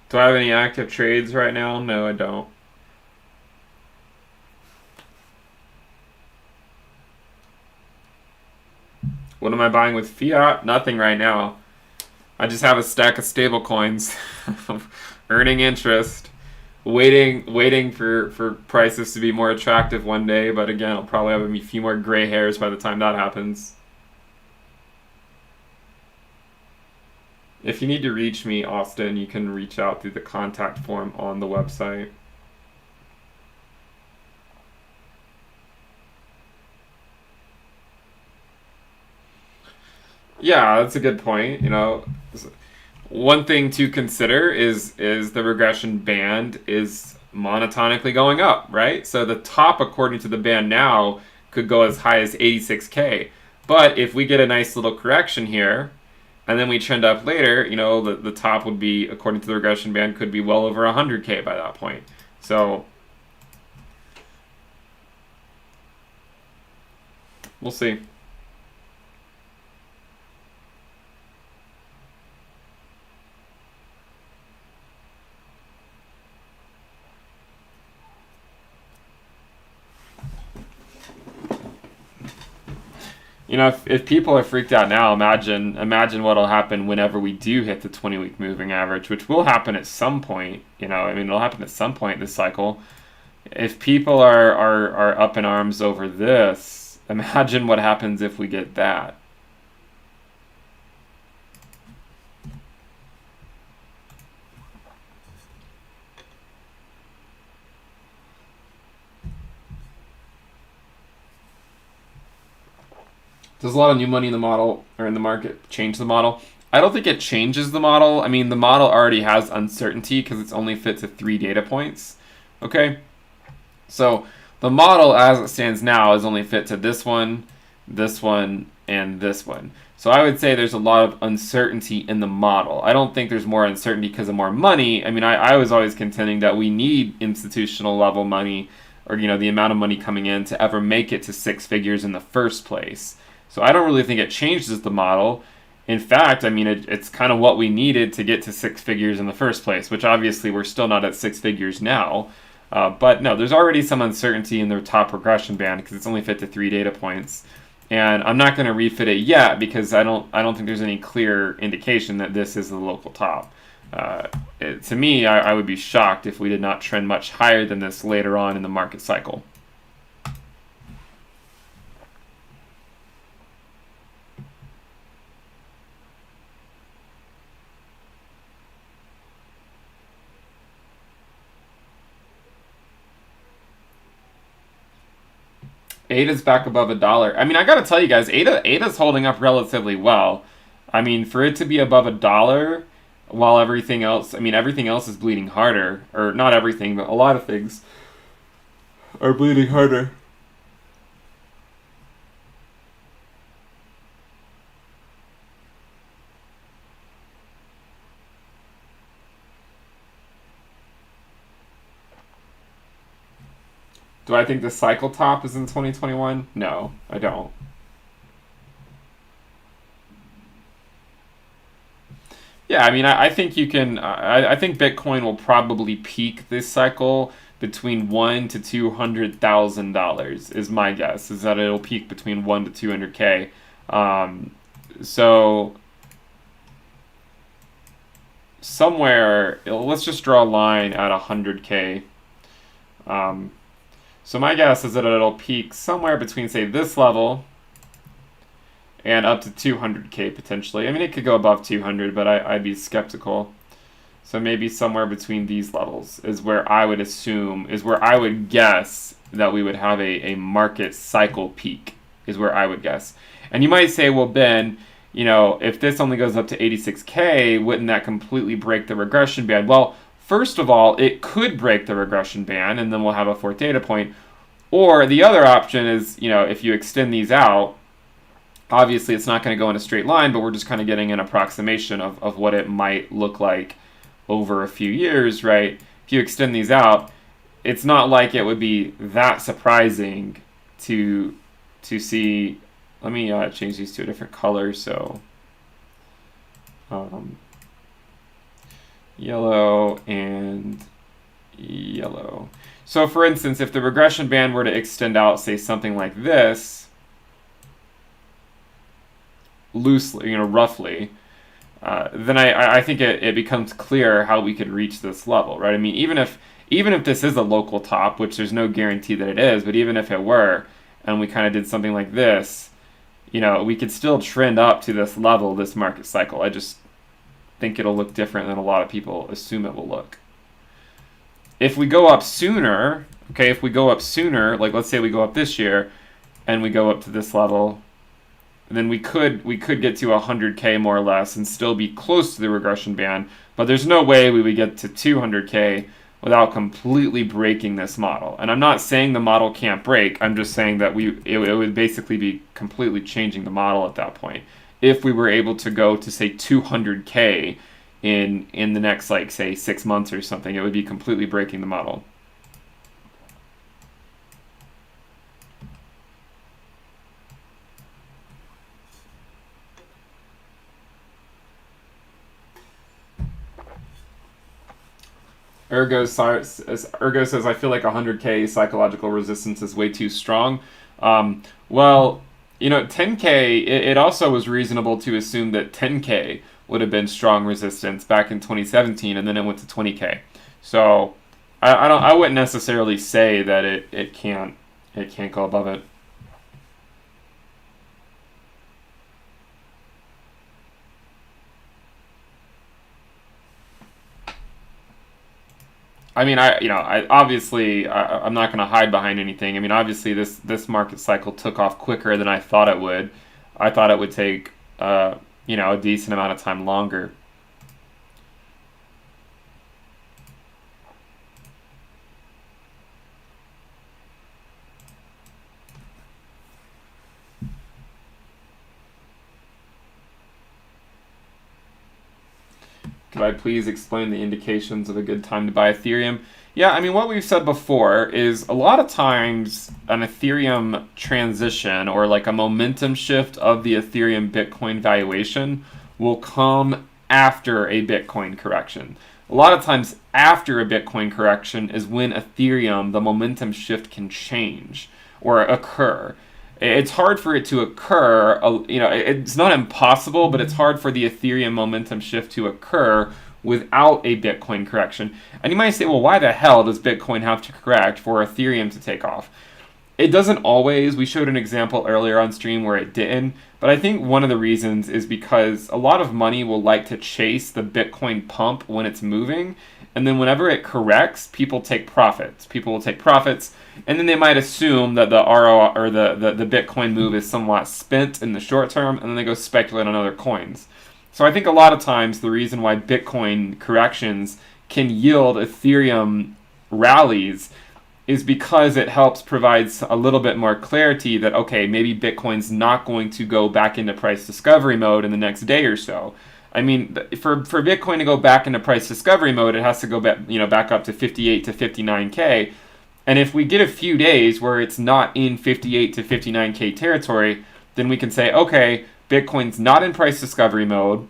Do I have any active trades right now? No, I don't. What am I buying with fiat? Nothing right now. I just have a stack of stable coins earning interest, waiting for prices to be more attractive one day, but again, I'll probably have a few more gray hairs by the time that happens. If you need to reach me, Austin, you can reach out through the contact form on the website. Yeah, that's a good point. One thing to consider is the regression band is monotonically going up, right? So the top, according to the band now, could go as high as 86K. But if we get a nice little correction here, and then we trend up later, the top would be, according to the regression band, could be well over 100K by that point. So we'll see. If people are freaked out now, imagine what'll happen whenever we do hit the 20-week moving average, which will happen at some point. It'll happen at some point this cycle. If people are up in arms over this, imagine what happens if we get that. Does a lot of new money in the model or in the market change the model? I don't think it changes the model. I mean, the model already has uncertainty because it's only fit to 3 data points. Okay? So the model as it stands now is only fit to this one, and this one. So I would say there's a lot of uncertainty in the model. I don't think there's more uncertainty because of more money. I mean, I was always contending that we need institutional level money, or the amount of money coming in to ever make it to 6 figures in the first place. So I don't really think it changes the model. In fact, I mean, it's kind of what we needed to get to 6 figures in the first place, which obviously we're still not at 6 figures now. But no, there's already some uncertainty in the top regression band because it's only fit to 3 data points. And I'm not going to refit it yet because I don't think there's any clear indication that this is the local top. To me, I would be shocked if we did not trend much higher than this later on in the market cycle. ADA's back above $1. I mean, I gotta tell you guys, ADA's holding up relatively well. I mean, for it to be above $1, while everything else is bleeding harder, or not everything, but a lot of things are bleeding harder. Do I think the cycle top is in 2021? No, I don't. Yeah, I mean, I think you can. I think Bitcoin will probably peak this cycle between $1 to $200,000 is my guess. Is that it'll peak between 1 to 200K. Um, so somewhere, let's just draw a line at 100K. So my guess is that it'll peak somewhere between, say, this level and up to 200K potentially. I mean, it could go above 200, but I'd be skeptical. So maybe somewhere between these levels is where I would assume, is where I would guess that we would have a market cycle peak, is where I would guess. And you might say, well, Ben, if this only goes up to 86K, wouldn't that completely break the regression band? Well, first of all, it could break the regression band, and then we'll have a fourth data point. Or the other option is, if you extend these out, obviously it's not going to go in a straight line, but we're just kind of getting an approximation of what it might look like over a few years, right? If you extend these out, it's not like it would be that surprising to see. Let me change these to a different color. So yellow and yellow. So for instance, if the regression band were to extend out, say something like this, loosely, roughly, then I think it becomes clear how we could reach this level, right? I mean, even if this is a local top, which there's no guarantee that it is, but even if it were, and we kind of did something like this, we could still trend up to this level, this market cycle. I just think it'll look different than a lot of people assume it will look. If we go up sooner, okay, like let's say we go up this year, and we go up to this level, then we could get to 100K more or less and still be close to the regression band, but there's no way we would get to 200K without completely breaking this model. And I'm not saying the model can't break, I'm just saying that it would basically be completely changing the model at that point. If we were able to go to, say, 200K in the next, like, say, 6 months or something, it would be completely breaking the model. Ergo says, I feel like 100K psychological resistance is way too strong. Well, 10K, it also was reasonable to assume that 10K would have been strong resistance back in 2017, and then it went to 20K. So I wouldn't necessarily say that it can't go above it. I mean, I'm not going to hide behind anything. I mean, obviously, this market cycle took off quicker than I thought it would. I thought it would take, a decent amount of time longer. Could I please explain the indications of a good time to buy Ethereum? Yeah, I mean, what we've said before is a lot of times an Ethereum transition or like a momentum shift of the Ethereum Bitcoin valuation will come after a Bitcoin correction. A lot of times after a Bitcoin correction is when Ethereum, the momentum shift can change or occur. It's hard for it to occur, it's not impossible, but it's hard for the Ethereum momentum shift to occur without a Bitcoin correction. And you might say, well, why the hell does Bitcoin have to correct for Ethereum to take off? It doesn't always. We showed an example earlier on stream where it didn't, but I think one of the reasons is because a lot of money will like to chase the Bitcoin pump when it's moving, and then whenever it corrects, people take profits. People will take profits, and then they might assume that the ROI or the Bitcoin move is somewhat spent in the short term, and then they go speculate on other coins. So I think a lot of times the reason why Bitcoin corrections can yield Ethereum rallies is because it helps provide a little bit more clarity that, okay, maybe Bitcoin's not going to go back into price discovery mode in the next day or so. I mean, for Bitcoin to go back into price discovery mode, it has to go back up to 58 to 59K. And if we get a few days where it's not in 58 to 59K territory, then we can say, okay, Bitcoin's not in price discovery mode.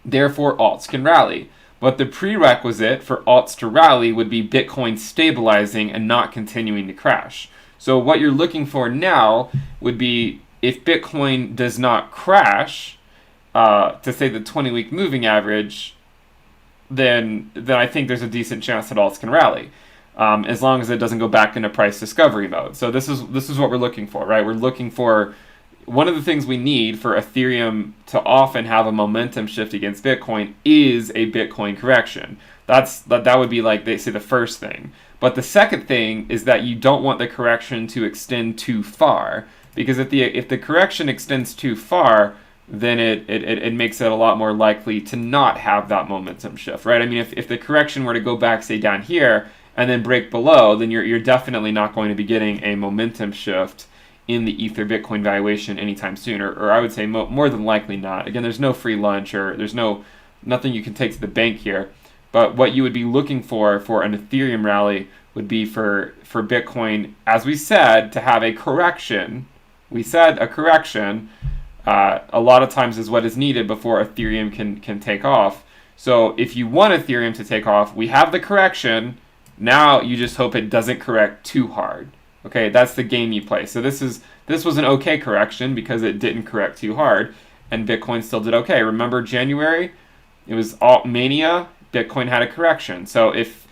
Therefore, alts can rally. But the prerequisite for alts to rally would be Bitcoin stabilizing and not continuing to crash. So what you're looking for now would be if Bitcoin does not crash, to say the 20-week moving average, then I think there's a decent chance that alts can rally, as long as it doesn't go back into price discovery mode. So this is what we're looking for, right? We're looking for, one of the things we need for Ethereum to often have a momentum shift against Bitcoin is a Bitcoin correction. That would be, like they say, the first thing. But the second thing is that you don't want the correction to extend too far, because if the correction extends too far, then it makes it a lot more likely to not have that momentum shift, right? I mean, if the correction were to go back, say, down here and then break below, then you're definitely not going to be getting a momentum shift in the Ether Bitcoin valuation anytime soon, or I would say more than likely not. Again, there's no free lunch, or there's nothing you can take to the bank here. But what you would be looking for an Ethereum rally would be for Bitcoin, as we said, to have a correction. We said a correction a lot of times is what is needed before Ethereum can take off. So if you want Ethereum to take off, we have the correction. Now you just hope it doesn't correct too hard. Okay, that's the game you play. So this was an okay correction because it didn't correct too hard, and Bitcoin still did okay. Remember January? It was alt mania. Bitcoin had a correction. So if,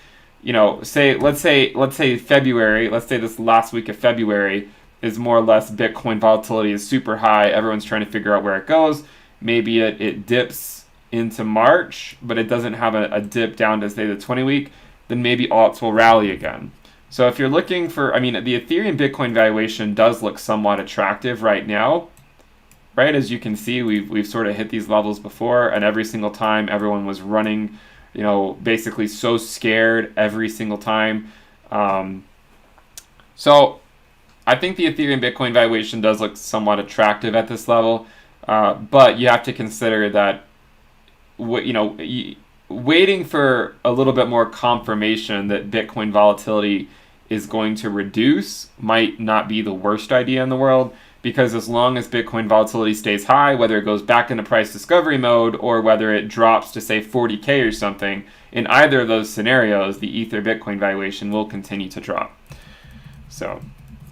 let's say February, let's say this last week of February is more or less Bitcoin volatility is super high. Everyone's trying to figure out where it goes. Maybe it dips into March, but it doesn't have a dip down to, say, the 20-week. Then maybe alts will rally again. So if you're looking for, the Ethereum Bitcoin valuation does look somewhat attractive right now, right? As you can see, we've sort of hit these levels before, and every single time everyone was running, basically so scared every single time. So I think the Ethereum Bitcoin valuation does look somewhat attractive at this level, but you have to consider that, waiting for a little bit more confirmation that Bitcoin volatility is going to reduce might not be the worst idea in the world, because as long as Bitcoin volatility stays high, whether it goes back into price discovery mode or whether it drops to, say, 40K or something, in either of those scenarios, the Ether Bitcoin valuation will continue to drop. So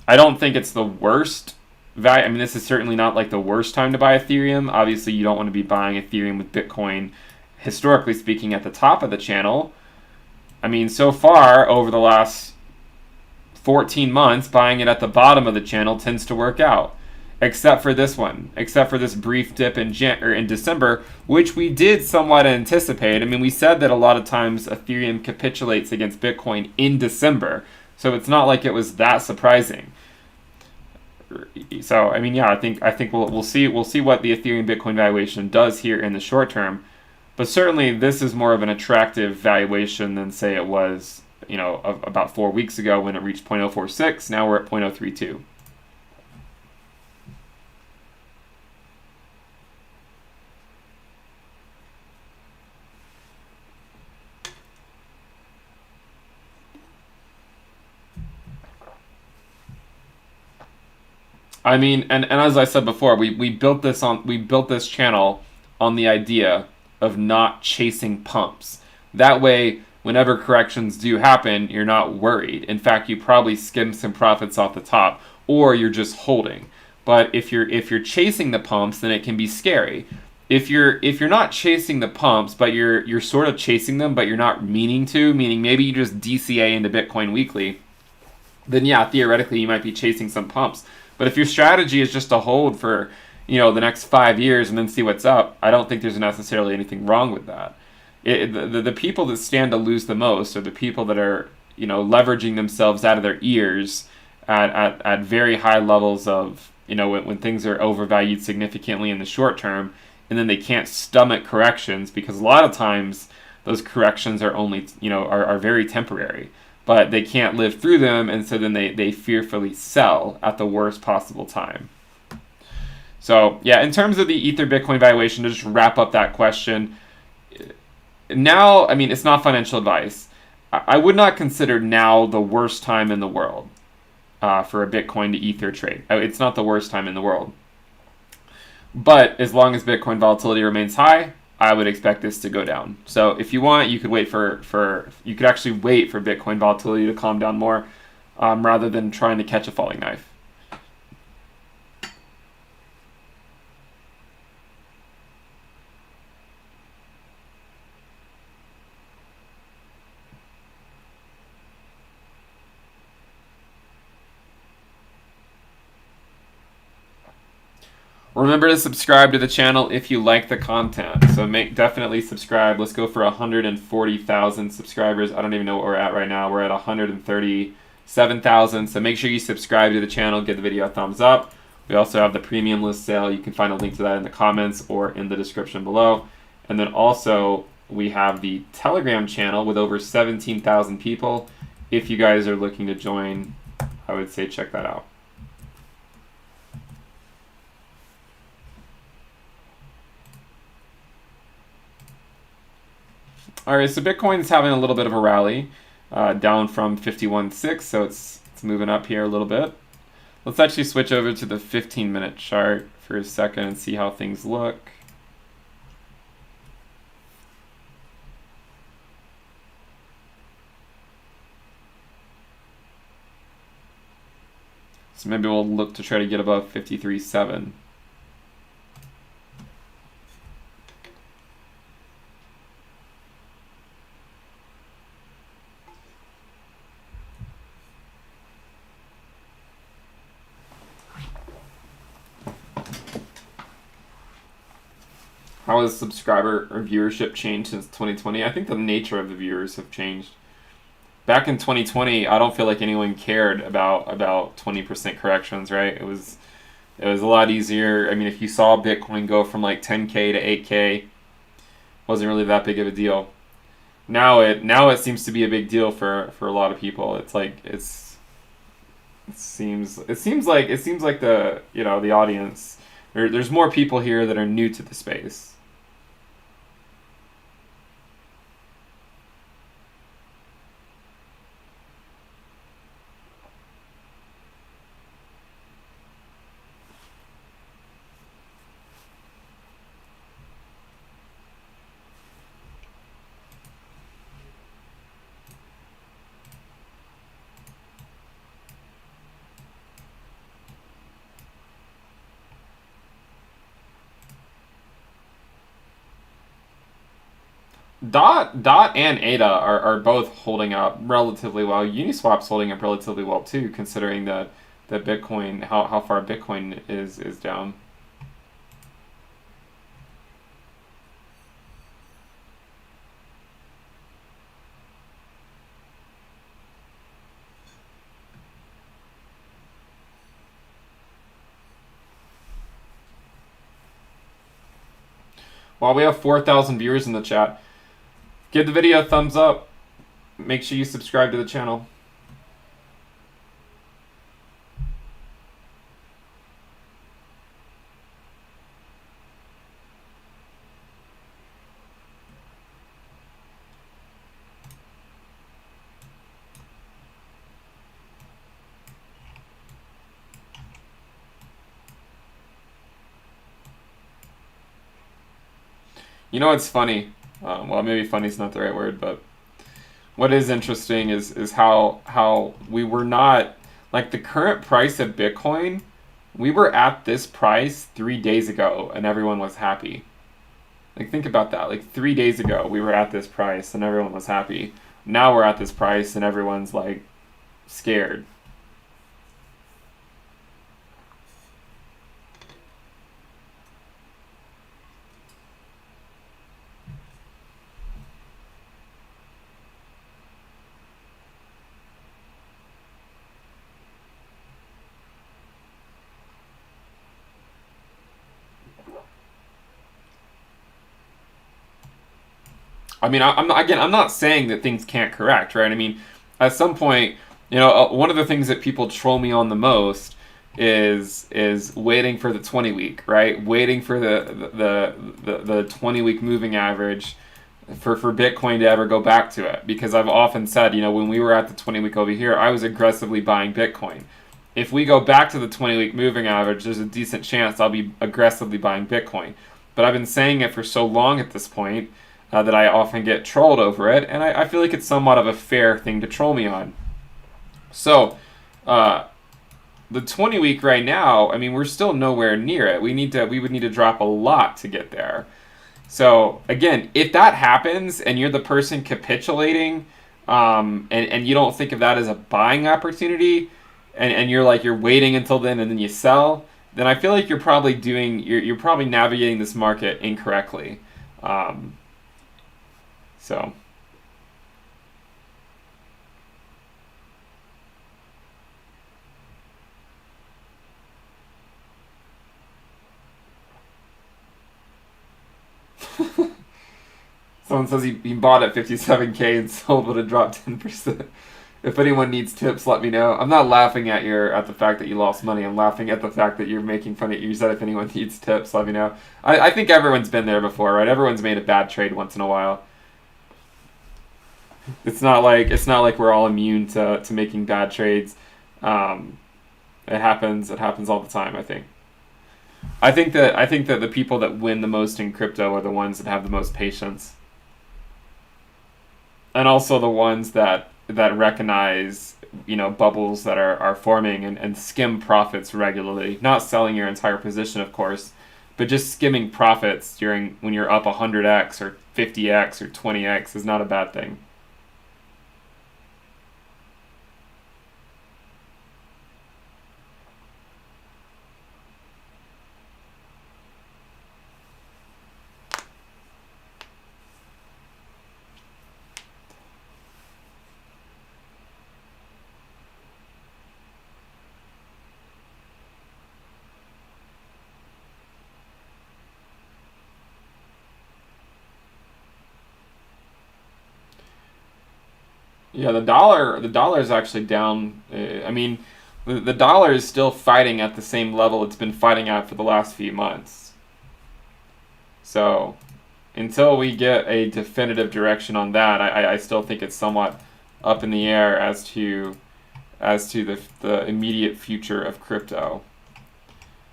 I don't think it's the worst value. This is certainly not like the worst time to buy Ethereum. Obviously, you don't want to be buying Ethereum with Bitcoin, historically speaking, at the top of the channel. So far, over the last 14 months, buying it at the bottom of the channel tends to work out, except for this one, except for this brief dip in December, which we did somewhat anticipate. We said that a lot of times Ethereum capitulates against Bitcoin in December, so it's not like it was that surprising. So I think we'll see what the Ethereum Bitcoin valuation does here in the short term, but certainly this is more of an attractive valuation than, say, it was about 4 weeks ago when it reached 0.046. Now we're at 0.032. And as I said before, we built this channel on the idea of not chasing pumps. That way, whenever corrections do happen, you're not worried. In fact, you probably skim some profits off the top, or you're just holding. But if you're chasing the pumps, then it can be scary. If you're not chasing the pumps, but you're sort of chasing them, but you're not meaning to, meaning maybe you just DCA into Bitcoin weekly, then yeah, theoretically you might be chasing some pumps. But if your strategy is just to hold for the next 5 years and then see what's up, I don't think there's necessarily anything wrong with that. The people that stand to lose the most are the people that are leveraging themselves out of their ears at very high levels of when things are overvalued significantly in the short term, and then they can't stomach corrections, because a lot of times those corrections are only are very temporary, but they can't live through them, and so then they fearfully sell at the worst possible time. So yeah, in terms of the Ether Bitcoin valuation, to just wrap up that question, now, it's not financial advice. I would not consider now the worst time in the world for a Bitcoin to Ether trade. It's not the worst time in the world. But as long as Bitcoin volatility remains high, I would expect this to go down. So if you want, you could wait you could actually wait for Bitcoin volatility to calm down more, rather than trying to catch a falling knife. Remember to subscribe to the channel if you like the content. So definitely subscribe. Let's go for 140,000 subscribers. I don't even know what we're at right now. We're at 137,000. So make sure you subscribe to the channel, give the video a thumbs up. We also have the premium list sale. You can find a link to that in the comments or in the description below. And then also we have the Telegram channel with over 17,000 people. If you guys are looking to join, I would say check that out. All right, so Bitcoin's having a little bit of a rally, down from 51.6, so it's moving up here a little bit. Let's actually switch over to the 15-minute chart for a second and see how things look. So maybe we'll look to try to get above 53.7. How has subscriber or viewership changed since 2020? I think the nature of the viewers have changed. Back in 2020, I don't feel like anyone cared about 20% corrections, right? It was a lot easier. I mean, if you saw Bitcoin go from like 10K to 8K, wasn't really that big of a deal. Now it seems to be a big deal for a lot of people. It's like it seems like the the audience, there's more people here that are new to the space. Dot and ADA are both holding up relatively well. Uniswap's holding up relatively well too, considering that Bitcoin, how far Bitcoin is down. While we have 4,000 viewers in the chat, give the video a thumbs up. Make sure you subscribe to the channel. You know what's funny? Well, maybe funny is not the right word, but what is interesting is how we were not, like, the current price of Bitcoin, we were at this price 3 days ago and everyone was happy. Like, think about that. Like, 3 days ago we were at this price and everyone was happy. Now we're at this price and everyone's like scared. I mean, I'm not saying that things can't correct, right? I mean, at some point, one of the things that people troll me on the most is waiting for the 20-week, right? Waiting for the 20-week moving average for Bitcoin to ever go back to it. Because I've often said, when we were at the 20-week over here, I was aggressively buying Bitcoin. If we go back to the 20-week moving average, there's a decent chance I'll be aggressively buying Bitcoin. but I've been saying it for so long at this point that I often get trolled over it, and I feel like it's somewhat of a fair thing to troll me on. So, the 20 week right now, I mean, we're still nowhere near it. We would need to drop a lot to get there. So again, if that happens and you're the person capitulating, and you don't think of that as a buying opportunity, and you're waiting until then and then you sell, then I feel like you're probably navigating this market incorrectly. So. Someone says he bought at 57K and sold but it dropped 10%. If anyone needs tips, let me know. I'm not laughing at the fact that you lost money. I'm laughing at the fact that you're making fun of. You said if anyone needs tips, let me know. I think everyone's been there before, right? Everyone's made a bad trade once in a while. It's not like we're all immune to making bad trades. It happens all the time, I think. I think that the people that win the most in crypto are the ones that have the most patience. And also the ones that recognize, bubbles that are forming and skim profits regularly. Not selling your entire position, of course, but just skimming profits when you're up 100x or 50x or 20x is not a bad thing. Yeah, the dollar is actually down. I mean, the dollar is still fighting at the same level it's been fighting at for the last few months. So, until we get a definitive direction on that, I still think it's somewhat up in the air as to the immediate future of crypto.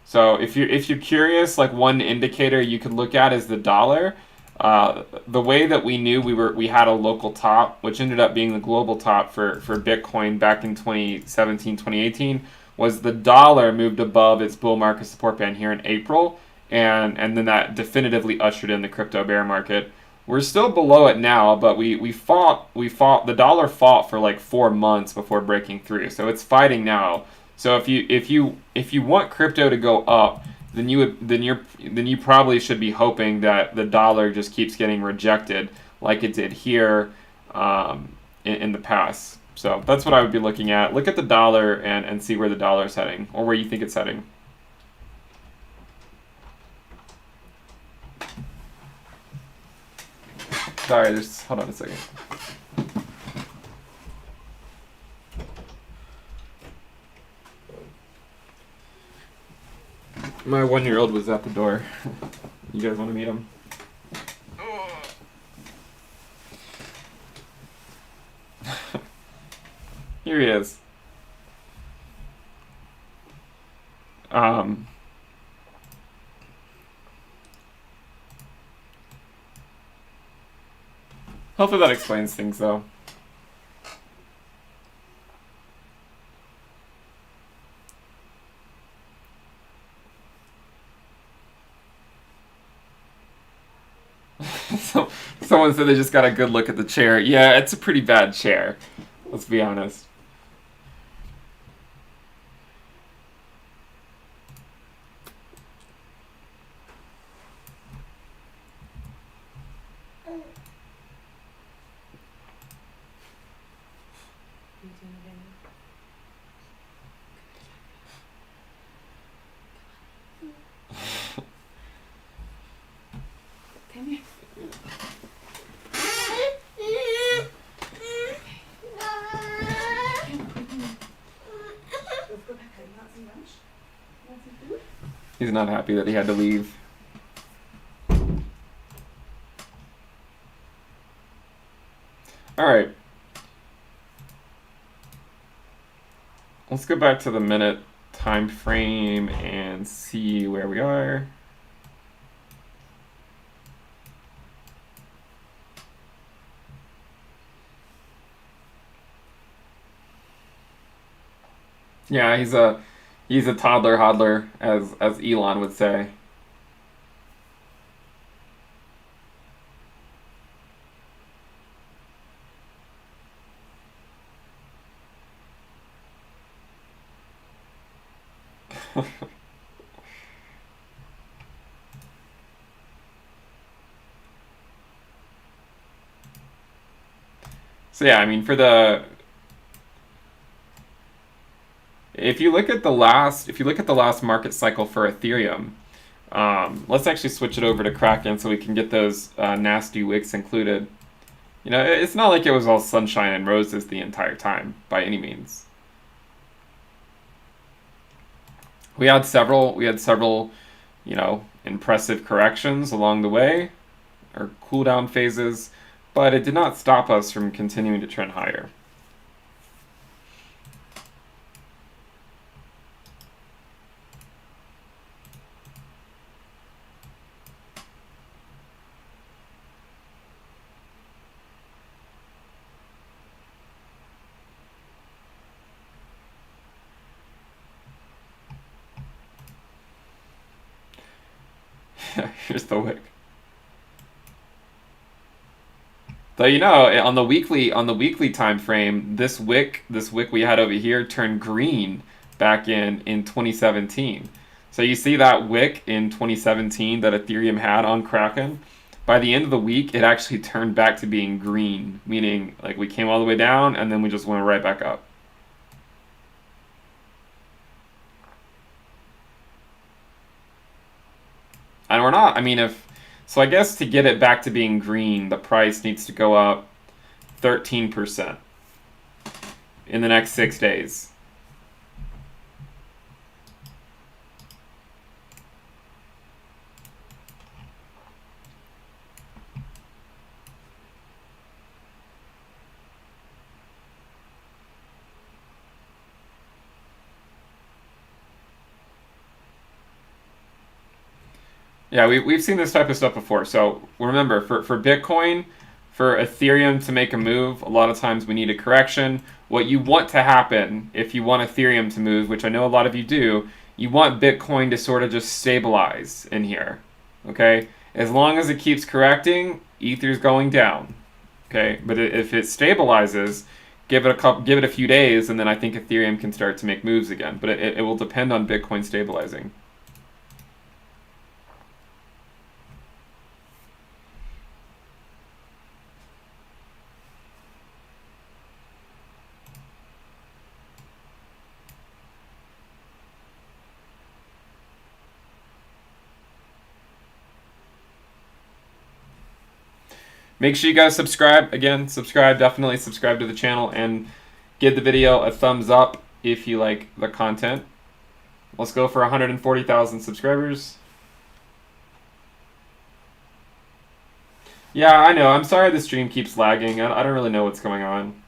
So, if you're curious, like one indicator you could look at is the dollar. The way that we knew we had a local top, which ended up being the global top for Bitcoin back in 2017, 2018, was the dollar moved above its bull market support band here in April, and then that definitively ushered in the crypto bear market. We're still below it now, but we fought the dollar fought for like 4 months before breaking through, so it's fighting now. So if you want crypto to go up, then you probably should be hoping that the dollar just keeps getting rejected like it did here in the past. So that's what I would be looking at. Look at the dollar and see where the dollar's heading, or where you think it's heading. Sorry, hold on a second. My 1-year-old was at the door. You guys want to meet him? Here he is. Hopefully that explains things, though. Someone said they just got a good look at the chair. Yeah, it's a pretty bad chair. Let's be honest. He's not happy that he had to leave. All right. Let's go back to the minute time frame and see where we are. Yeah, he's a toddler hodler, as Elon would say. So yeah, I mean, if you look at the last market cycle for Ethereum, let's actually switch it over to Kraken so we can get those nasty wicks included. You know, it's not like it was all sunshine and roses the entire time by any means. We had several, you know, impressive corrections along the way, or cooldown phases, but it did not stop us from continuing to trend higher. Here's the wick. Though you know, on the weekly time frame, this wick we had over here turned green back in 2017. So you see that wick in 2017 that Ethereum had on Kraken. By the end of the week, it actually turned back to being green, meaning like we came all the way down and then we just went right back up. And we're not. I mean, if so, I guess to get it back to being green, the price needs to go up 13% in the next 6 days. Yeah, we've seen this type of stuff before. So remember, for Bitcoin, for Ethereum to make a move, a lot of times we need a correction. What you want to happen if you want Ethereum to move, which I know a lot of you do, you want Bitcoin to sort of just stabilize in here. Okay? As long as it keeps correcting, Ether's going down. Okay? But if it stabilizes, give it a few days, and then I think Ethereum can start to make moves again. But it will depend on Bitcoin stabilizing. Make sure you guys subscribe. Again, subscribe. Definitely subscribe to the channel and give the video a thumbs up if you like the content. Let's go for 140,000 subscribers. Yeah, I know. I'm sorry the stream keeps lagging. I don't really know what's going on.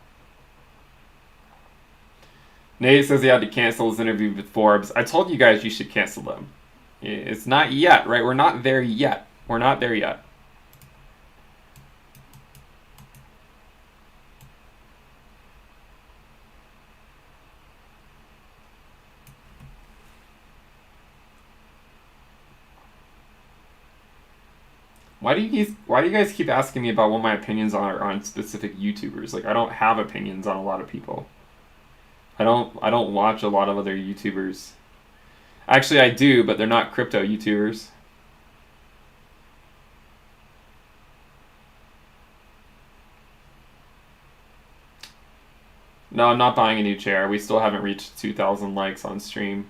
Nate says he had to cancel his interview with Forbes. I told you guys you should cancel them. It's not yet, right? We're not there yet. We're not there yet. Why do you guys keep asking me about what my opinions are on specific YouTubers? Like I don't have opinions on a lot of people. I don't watch a lot of other YouTubers. Actually I do, but they're not crypto YouTubers. No, I'm not buying a new chair. We still haven't reached 2,000 likes on stream.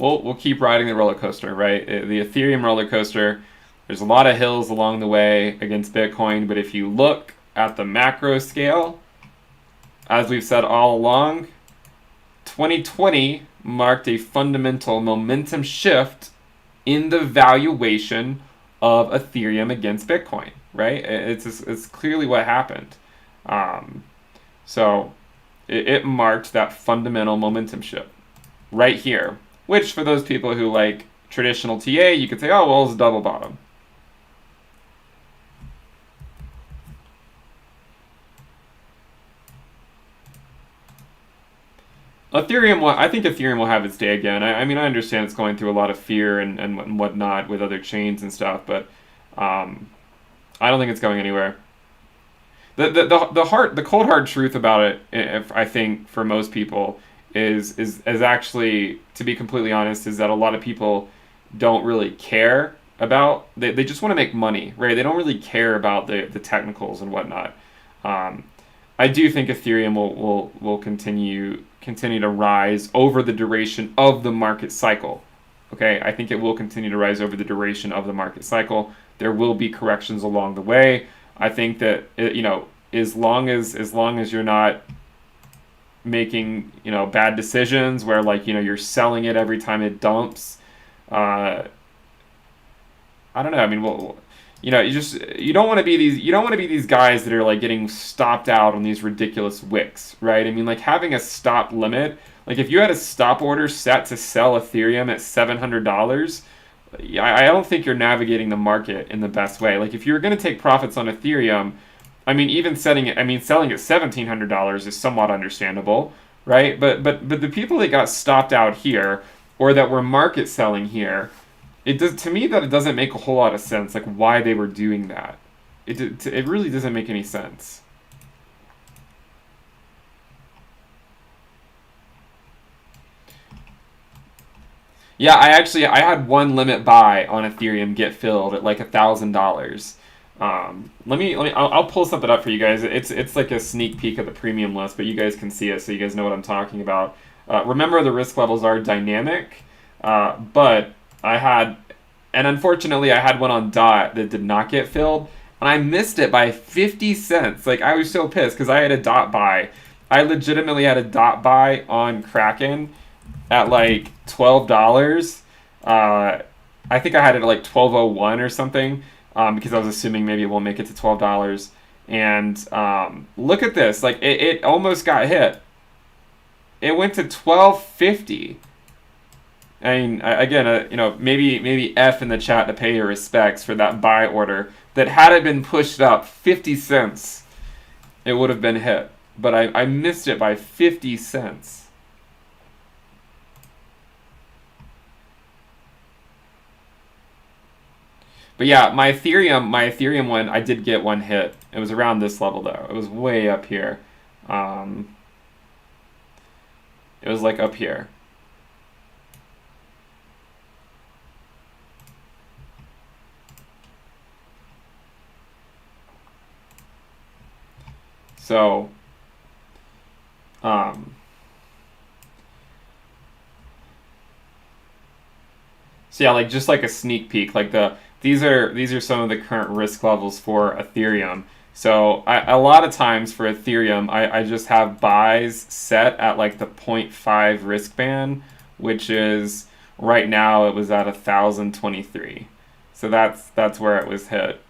We'll keep riding the roller coaster, right? The Ethereum roller coaster, there's a lot of hills along the way against Bitcoin, but if you look at the macro scale, as we've said all along, 2020 marked a fundamental momentum shift in the valuation of Ethereum against Bitcoin, right? It's clearly what happened. So it marked that fundamental momentum shift right here. which for those people who like traditional TA, you could say, oh, well, it's a double bottom. Ethereum, I think Ethereum will have its day again. I mean, I understand it's going through a lot of fear and whatnot with other chains and stuff, but I don't think it's going anywhere. The cold hard truth about it, if I think for most people, is actually, to be completely honest, is that a lot of people don't really care about. They just want to make money, right? They don't really care about the technicals and whatnot. I do think Ethereum will continue to rise over the duration of the market cycle. Okay, I think it will continue to rise over the duration of the market cycle. There will be corrections along the way. I think that as long as you're not making bad decisions where you're selling it every time it dumps. I don't know. I mean, well, you don't want to be these guys that are like getting stopped out on these ridiculous wicks, right? I mean, like having a stop limit, like if you had a stop order set to sell Ethereum at $700, I don't think you're navigating the market in the best way. Like if you're going to take profits on Ethereum, I mean, selling at $1,700 is somewhat understandable, right? But the people that got stopped out here or that were market selling here, it doesn't make a whole lot of sense, like why they were doing that. It really doesn't make any sense. Yeah, I had one limit buy on Ethereum get filled at like $1,000. I'll pull something up for you guys. It's like a sneak peek of the premium list, but you guys can see it, so you guys know what I'm talking about. Remember, the risk levels are dynamic, but unfortunately, I had one on DOT that did not get filled, and I missed it by 50 cents. Like, I was so pissed because I had a DOT buy. I legitimately had a DOT buy on Kraken at like $12. I think I had it at like $12.01 or something, because I was assuming maybe it won't make it to $12. And look at this, like it almost got hit. It went to $12.50. I mean, again, maybe F in the chat to pay your respects for that buy order. That had it been pushed up 50 cents, it would have been hit. But I missed it by 50 cents. But yeah, my Ethereum one, I did get one hit. It was around this level though. It was way up here. It was like up here. So, so yeah, like just like a sneak peek, like these are some of the current risk levels for Ethereum. So a lot of times for Ethereum, I just have buys set at like the 0.5 risk band, which is right now it was at 1,023. So that's where it was hit.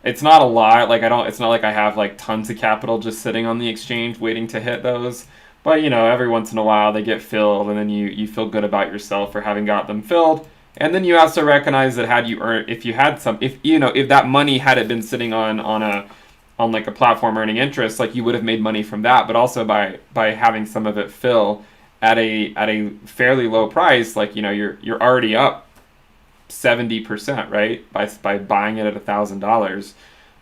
It's not a lot. Like it's not like I have like tons of capital just sitting on the exchange waiting to hit those. But every once in a while they get filled, and then you feel good about yourself for having got them filled. And then you also recognize that if that money had it been sitting on like a platform earning interest, like you would have made money from that. But also by having some of it fill at a fairly low price, like you're already up 70%, right? By buying it at $1,000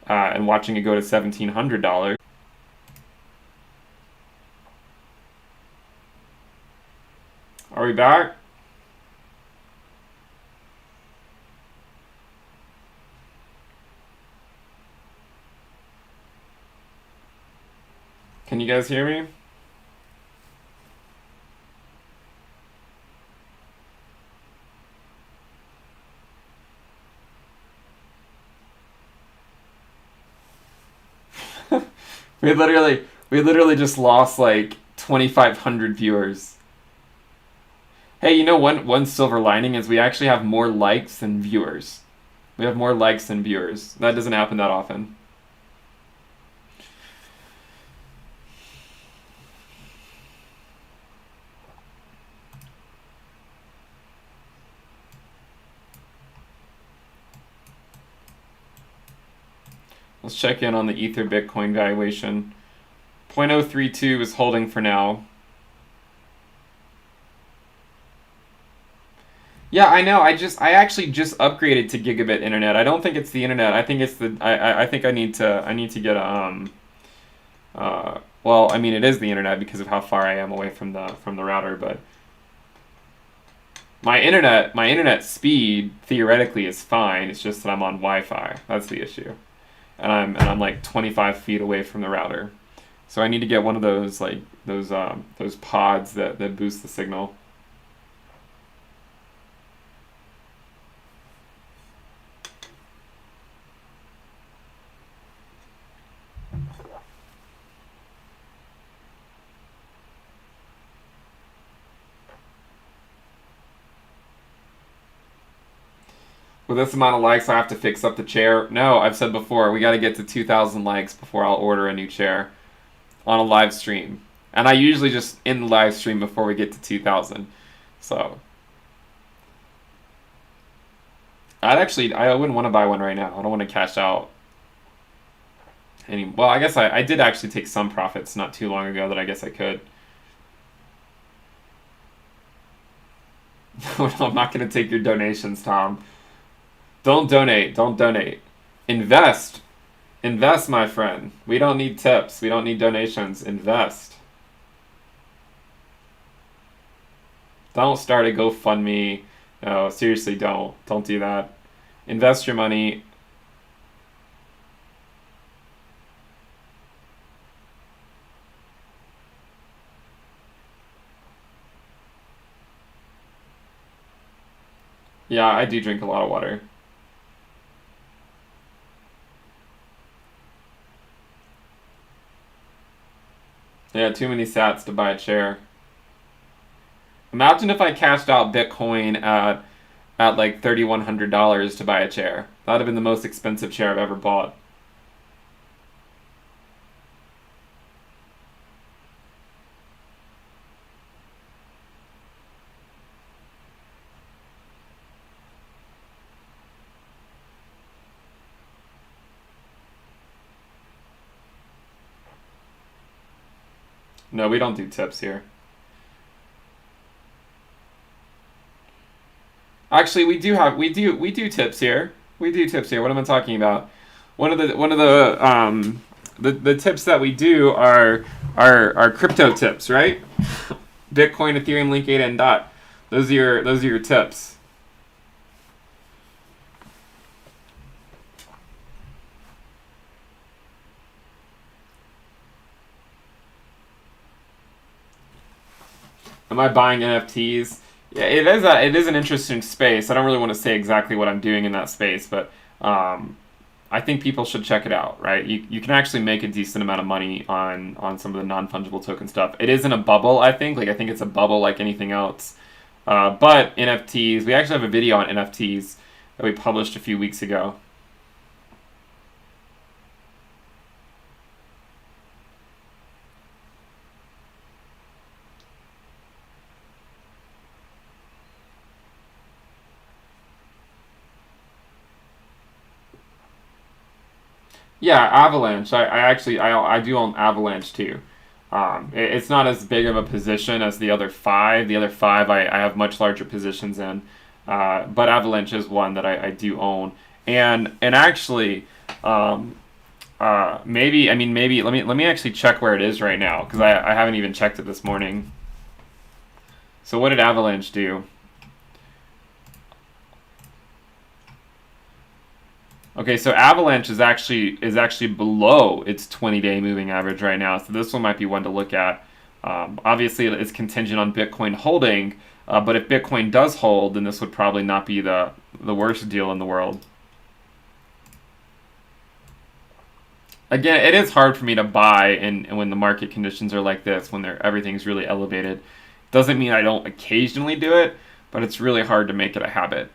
and watching it go to $1,700. Are we back? Can you guys hear me? We literally just lost like 2,500 viewers. Hey, one silver lining is we actually have more likes than viewers. We have more likes than viewers. That doesn't happen that often. Let's check in on the Ether Bitcoin valuation. 0.032 is holding for now. Yeah, I know. I actually just upgraded to gigabit internet. I don't think it's the internet. I think it's the. I think I need to get a well, I mean, it is the internet because of how far I am away from the router, but my internet speed theoretically is fine. It's just that I'm on Wi-Fi. That's the issue, and I'm like 25 feet away from the router, so I need to get one of those like those pods that boost the signal. With this amount of likes, I have to fix up the chair. No, I've said before, we got to get to 2,000 likes before I'll order a new chair on a live stream. And I usually just end the live stream before we get to 2,000. So I wouldn't want to buy one right now. I don't want to cash out any. Well, I guess I did actually take some profits not too long ago that I guess I could. I'm not going to take your donations, Tom. Don't donate. Don't donate. Invest. Invest, my friend. We don't need tips. We don't need donations. Invest. Don't start a GoFundMe. No, seriously, don't. Don't do that. Invest your money. Yeah, I do drink a lot of water. Yeah, too many sats to buy a chair. Imagine if I cashed out Bitcoin at like $3,100 to buy a chair. That would have been the most expensive chair I've ever bought. No, we don't do tips here. Actually, we do tips here. We do tips here. What am I talking about? One of the tips that we do are crypto tips, right? Bitcoin, Ethereum, Link 8, and DOT. Those are your tips. Am I buying NFTs? Yeah, it is an interesting space. I don't really want to say exactly what I'm doing in that space, but I think people should check it out, right? You can actually make a decent amount of money on some of the non-fungible token stuff. It isn't a bubble, I think. Like, I think it's a bubble like anything else. But NFTs, we actually have a video on NFTs that we published a few weeks ago. Yeah, Avalanche. I do own Avalanche too. It's not as big of a position as the other five. The other five I have much larger positions in, but Avalanche is one that I do own. And actually, maybe let me actually check where it is right now because I haven't even checked it this morning. So what did Avalanche do? Okay, so Avalanche is actually below its 20-day moving average right now. So this one might be one to look at. Obviously, it's contingent on Bitcoin holding, but if Bitcoin does hold, then this would probably not be the worst deal in the world. Again, it is hard for me to buy and when the market conditions are like this, when everything's really elevated. Doesn't mean I don't occasionally do it, but it's really hard to make it a habit.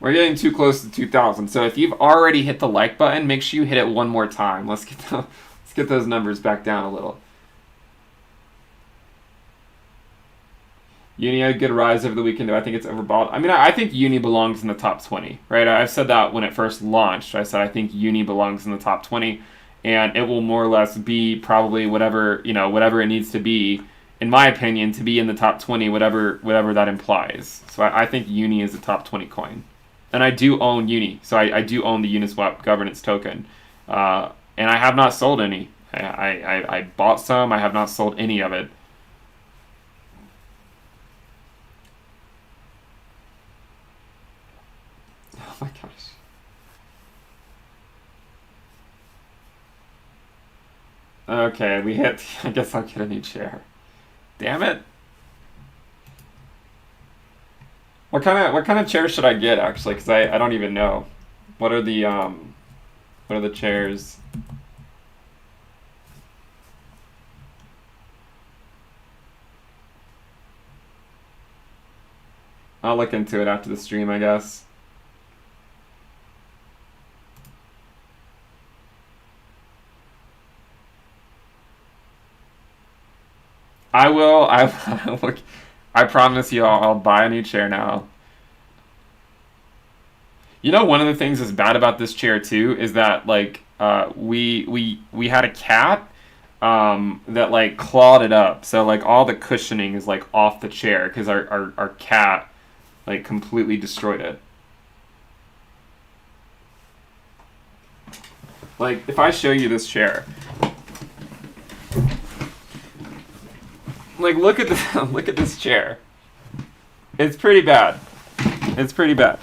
We're getting too close to 2,000. So if you've already hit the like button, make sure you hit it one more time. Let's get those numbers back down a little. Uni had a good rise over the weekend. I think it's overbought. I mean, I think Uni belongs in the top 20, right? I've said that when it first launched. I said I think Uni belongs in the top 20, and it will more or less be probably whatever it needs to be, in my opinion, to be in the top 20, whatever that implies. So I think Uni is a top 20 coin, and I do own Uni, so I do own the Uniswap governance token, and I have not sold any. I bought some. I have not sold any of it. Oh my gosh. Okay, we hit. I guess I'll get a new chair. Damn it. What kind of chair should I get actually? Because I don't even know. What are the chairs? I'll look into it after the stream, I guess. I will. I promise you, I'll buy a new chair now. You know, one of the things that's bad about this chair too is that like we had a cat that like clawed it up, so like all the cushioning is like off the chair because our cat like completely destroyed it. Like if I show you this chair. Like look at this look at this chair. It's pretty bad. It's pretty bad.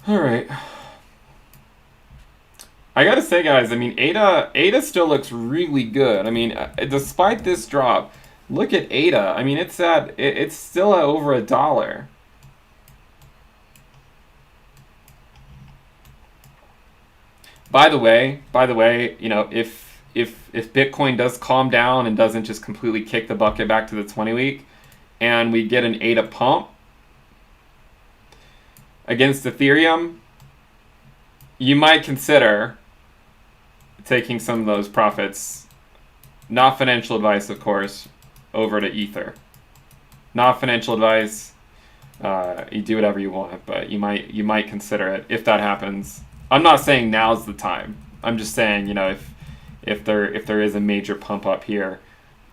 All right. I gotta say, guys, I mean, ADA still looks really good. I mean, despite this drop, look at ADA. I mean, it's still at over $1. By the way, you know, if Bitcoin does calm down and doesn't just completely kick the bucket back to the 20-week, and we get an ADA pump against Ethereum, you might consider taking some of those profits, not financial advice, of course, over to Ether. Not financial advice. You do whatever you want, but you might consider it if that happens. I'm not saying now's the time. I'm just saying, you know, if there is a major pump up here,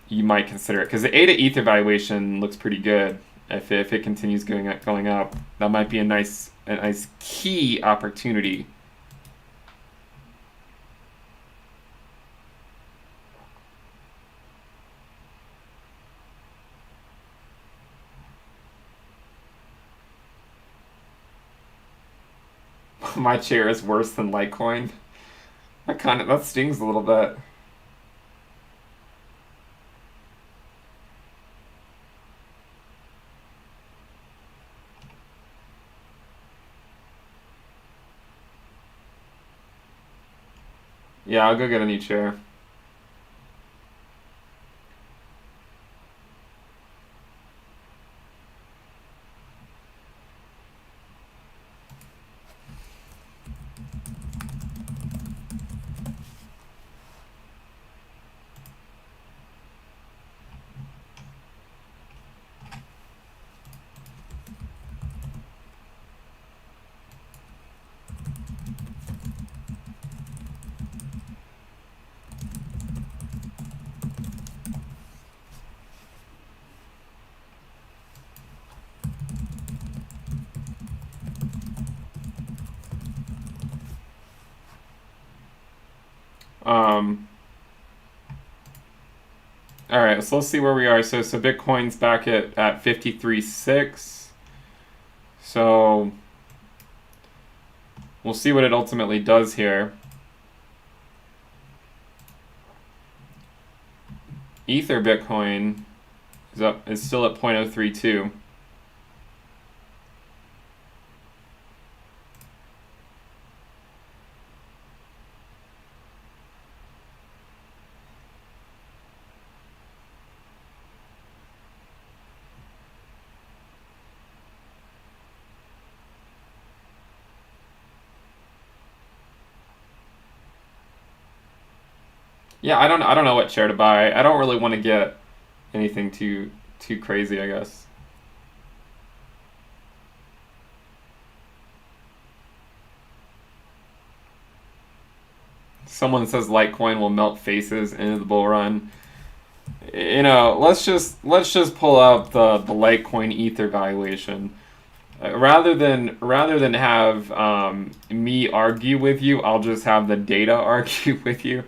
you might consider it because the ADA Ether valuation looks pretty good. If it continues going up, that might be a nice key opportunity. My chair is worse than Litecoin. That stings a little bit. Yeah, I'll go get a new chair. All right, so let's see where we are. So Bitcoin's back at 53.6. So we'll see what it ultimately does here. Ether Bitcoin is still at 0.032. Yeah, I don't know what share to buy. I don't really want to get anything too crazy, I guess. Someone says Litecoin will melt faces into the bull run. You know, let's just pull up the Litecoin Ether valuation. Rather than have me argue with you, I'll just have the data argue with you.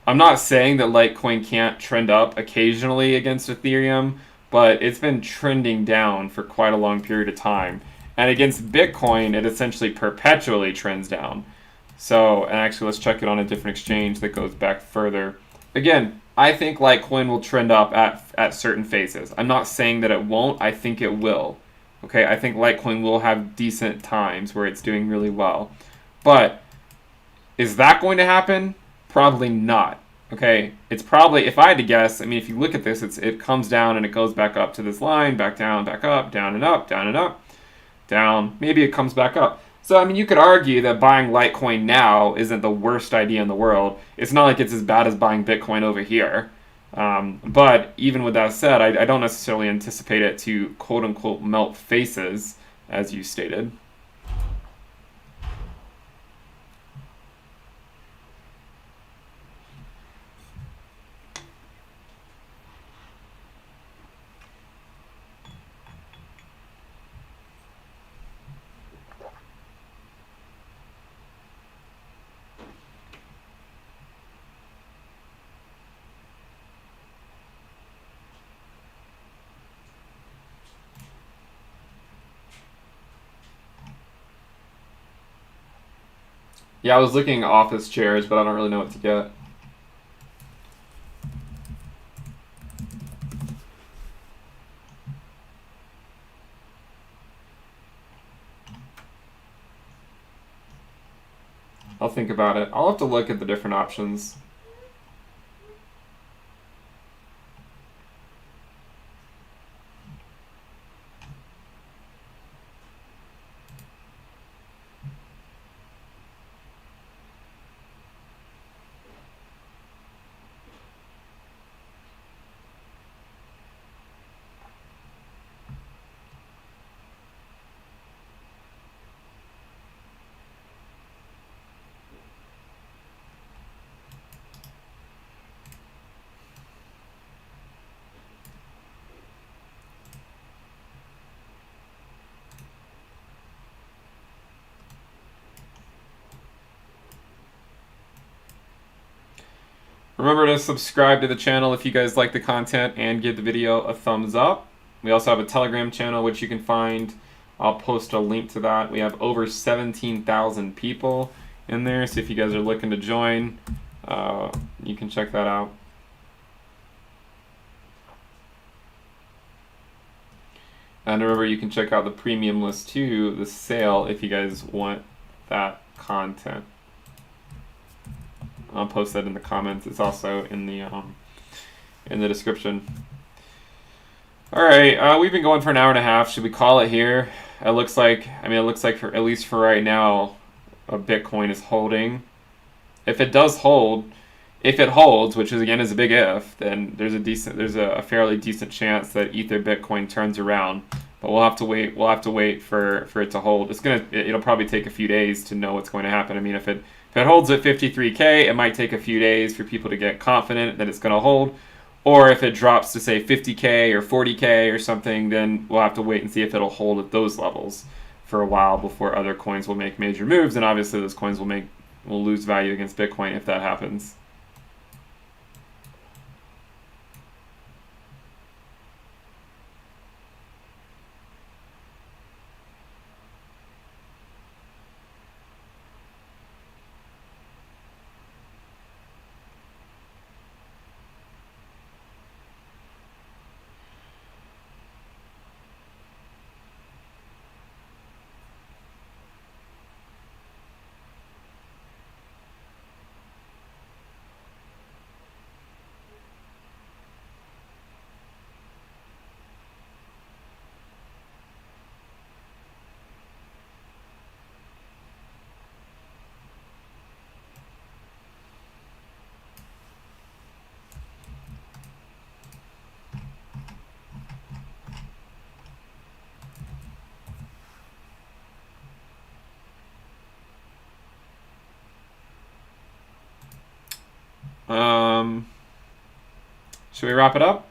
I'm not saying that Litecoin can't trend up occasionally against Ethereum, but it's been trending down for quite a long period of time. And against Bitcoin, it essentially perpetually trends down. So, and actually, let's check it on a different exchange that goes back further. Again, I think Litecoin will trend up at certain phases. I'm not saying that it won't. I think it will. Okay, I think Litecoin will have decent times where it's doing really well. But is that going to happen? Probably not. Okay, it's probably, if I had to guess, I mean, if you look at this, it comes down and it goes back up to this line, back down, back up, down and up, down and up, down. Maybe it comes back up. So, I mean, you could argue that buying Litecoin now isn't the worst idea in the world. It's not like it's as bad as buying Bitcoin over here. But even with that said, I don't necessarily anticipate it to quote-unquote melt faces, as you stated. Yeah, I was looking at office chairs, but I don't really know what to get. I'll think about it. I'll have to look at the different options. Remember to subscribe to the channel if you guys like the content and give the video a thumbs up. We also have a Telegram channel which you can find. I'll post a link to that. We have over 17,000 people in there, so if you guys are looking to join, you can check that out. And remember, you can check out the premium list too, the sale, if you guys want that content. I'll post that in the comments. It's also in the description. All right, we've been going for an hour and a half. Should we call it here? It looks like, for at least for right now, Bitcoin is holding. If it does hold, if it holds, which is again is a big if, then there's a fairly decent chance that Ether Bitcoin turns around. But we'll have to wait. We'll have to wait for it to hold. It'll probably take a few days to know what's going to happen. I mean, if it holds at 53K, it might take a few days for people to get confident that it's going to hold. Or if it drops to say 50K or 40K or something, then we'll have to wait and see if it'll hold at those levels for a while before other coins will make major moves. And obviously, those coins will lose value against Bitcoin if that happens. Should we wrap it up?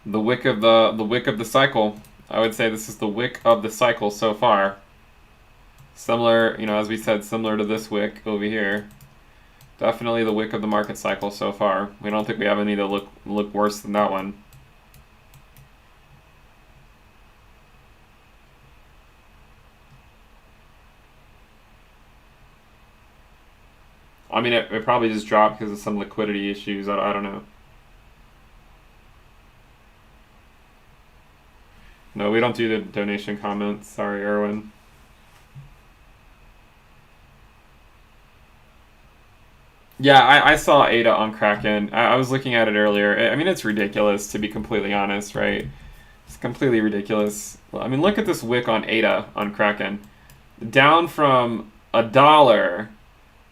The wick of the cycle. I would say this is the wick of the cycle so far. Similar, you know, as we said, similar to this wick over here. Definitely the wick of the market cycle so far. We don't think we have any that look worse than that one. I mean, it probably just dropped because of some liquidity issues. I don't know. No, we don't do the donation comments. Sorry, Erwin. Yeah, I saw ADA on Kraken. I was looking at it earlier. I mean, it's ridiculous, to be completely honest, right? It's completely ridiculous. I mean, look at this wick on ADA on Kraken. Down from $1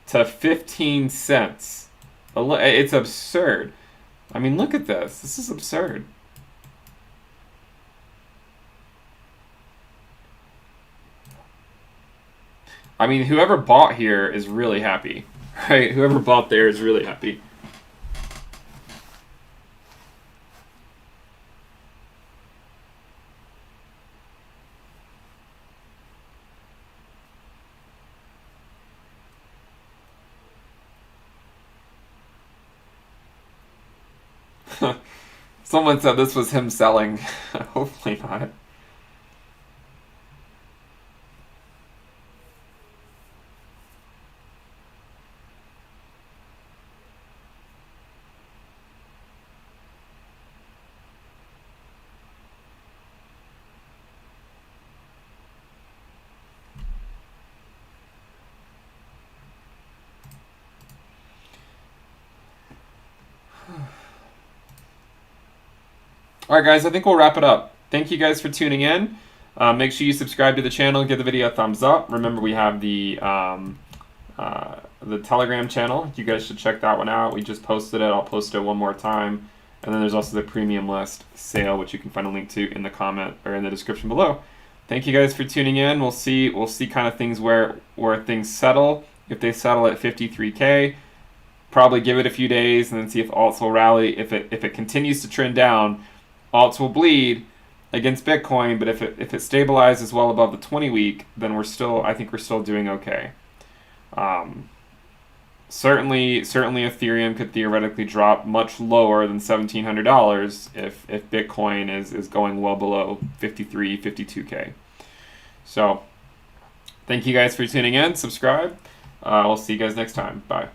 to 15 cents. It's absurd. I mean, look at this. This is absurd. I mean, whoever bought here is really happy, right? Whoever bought there is really happy. Someone said this was him selling. Hopefully not. All right, guys, I think we'll wrap it up. Thank you guys for tuning in. Make sure you subscribe to the channel, give the video a thumbs up. Remember, we have the Telegram channel. You guys should check that one out. We just posted it. I'll post it one more time. And then there's also the premium list sale, which you can find a link to in the comment or in the description below. Thank you guys for tuning in. We'll see kind of things where things settle. If they settle at 53K, probably give it a few days and then see if alts will rally. If it continues to trend down, alts will bleed against Bitcoin, but if it stabilizes well above the 20-week, then I think we're still doing okay. Certainly Ethereum could theoretically drop much lower than $1,700 if Bitcoin is going well below 53, 52K. So thank you guys for tuning in. Subscribe. We'll see you guys next time. Bye.